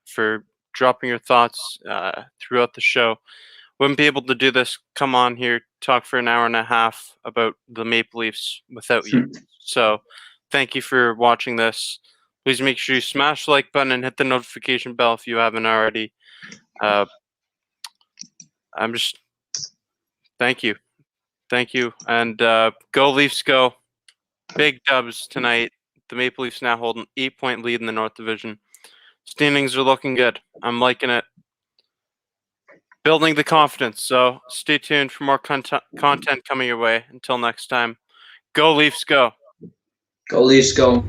for dropping your thoughts throughout the show. Wouldn't be able to do this, come on here, talk for an hour and a half about the Maple Leafs without you. So thank you for watching this. Please make sure you smash the like button and hit the notification bell if you haven't already. Thank you. And go Leafs, go. Big dubs tonight. The Maple Leafs now hold an 8-point lead in the North Division. Standings are looking good. I'm liking it. Building the confidence. So stay tuned for more content coming your way. Until next time, go Leafs, go. Go Leafs, go.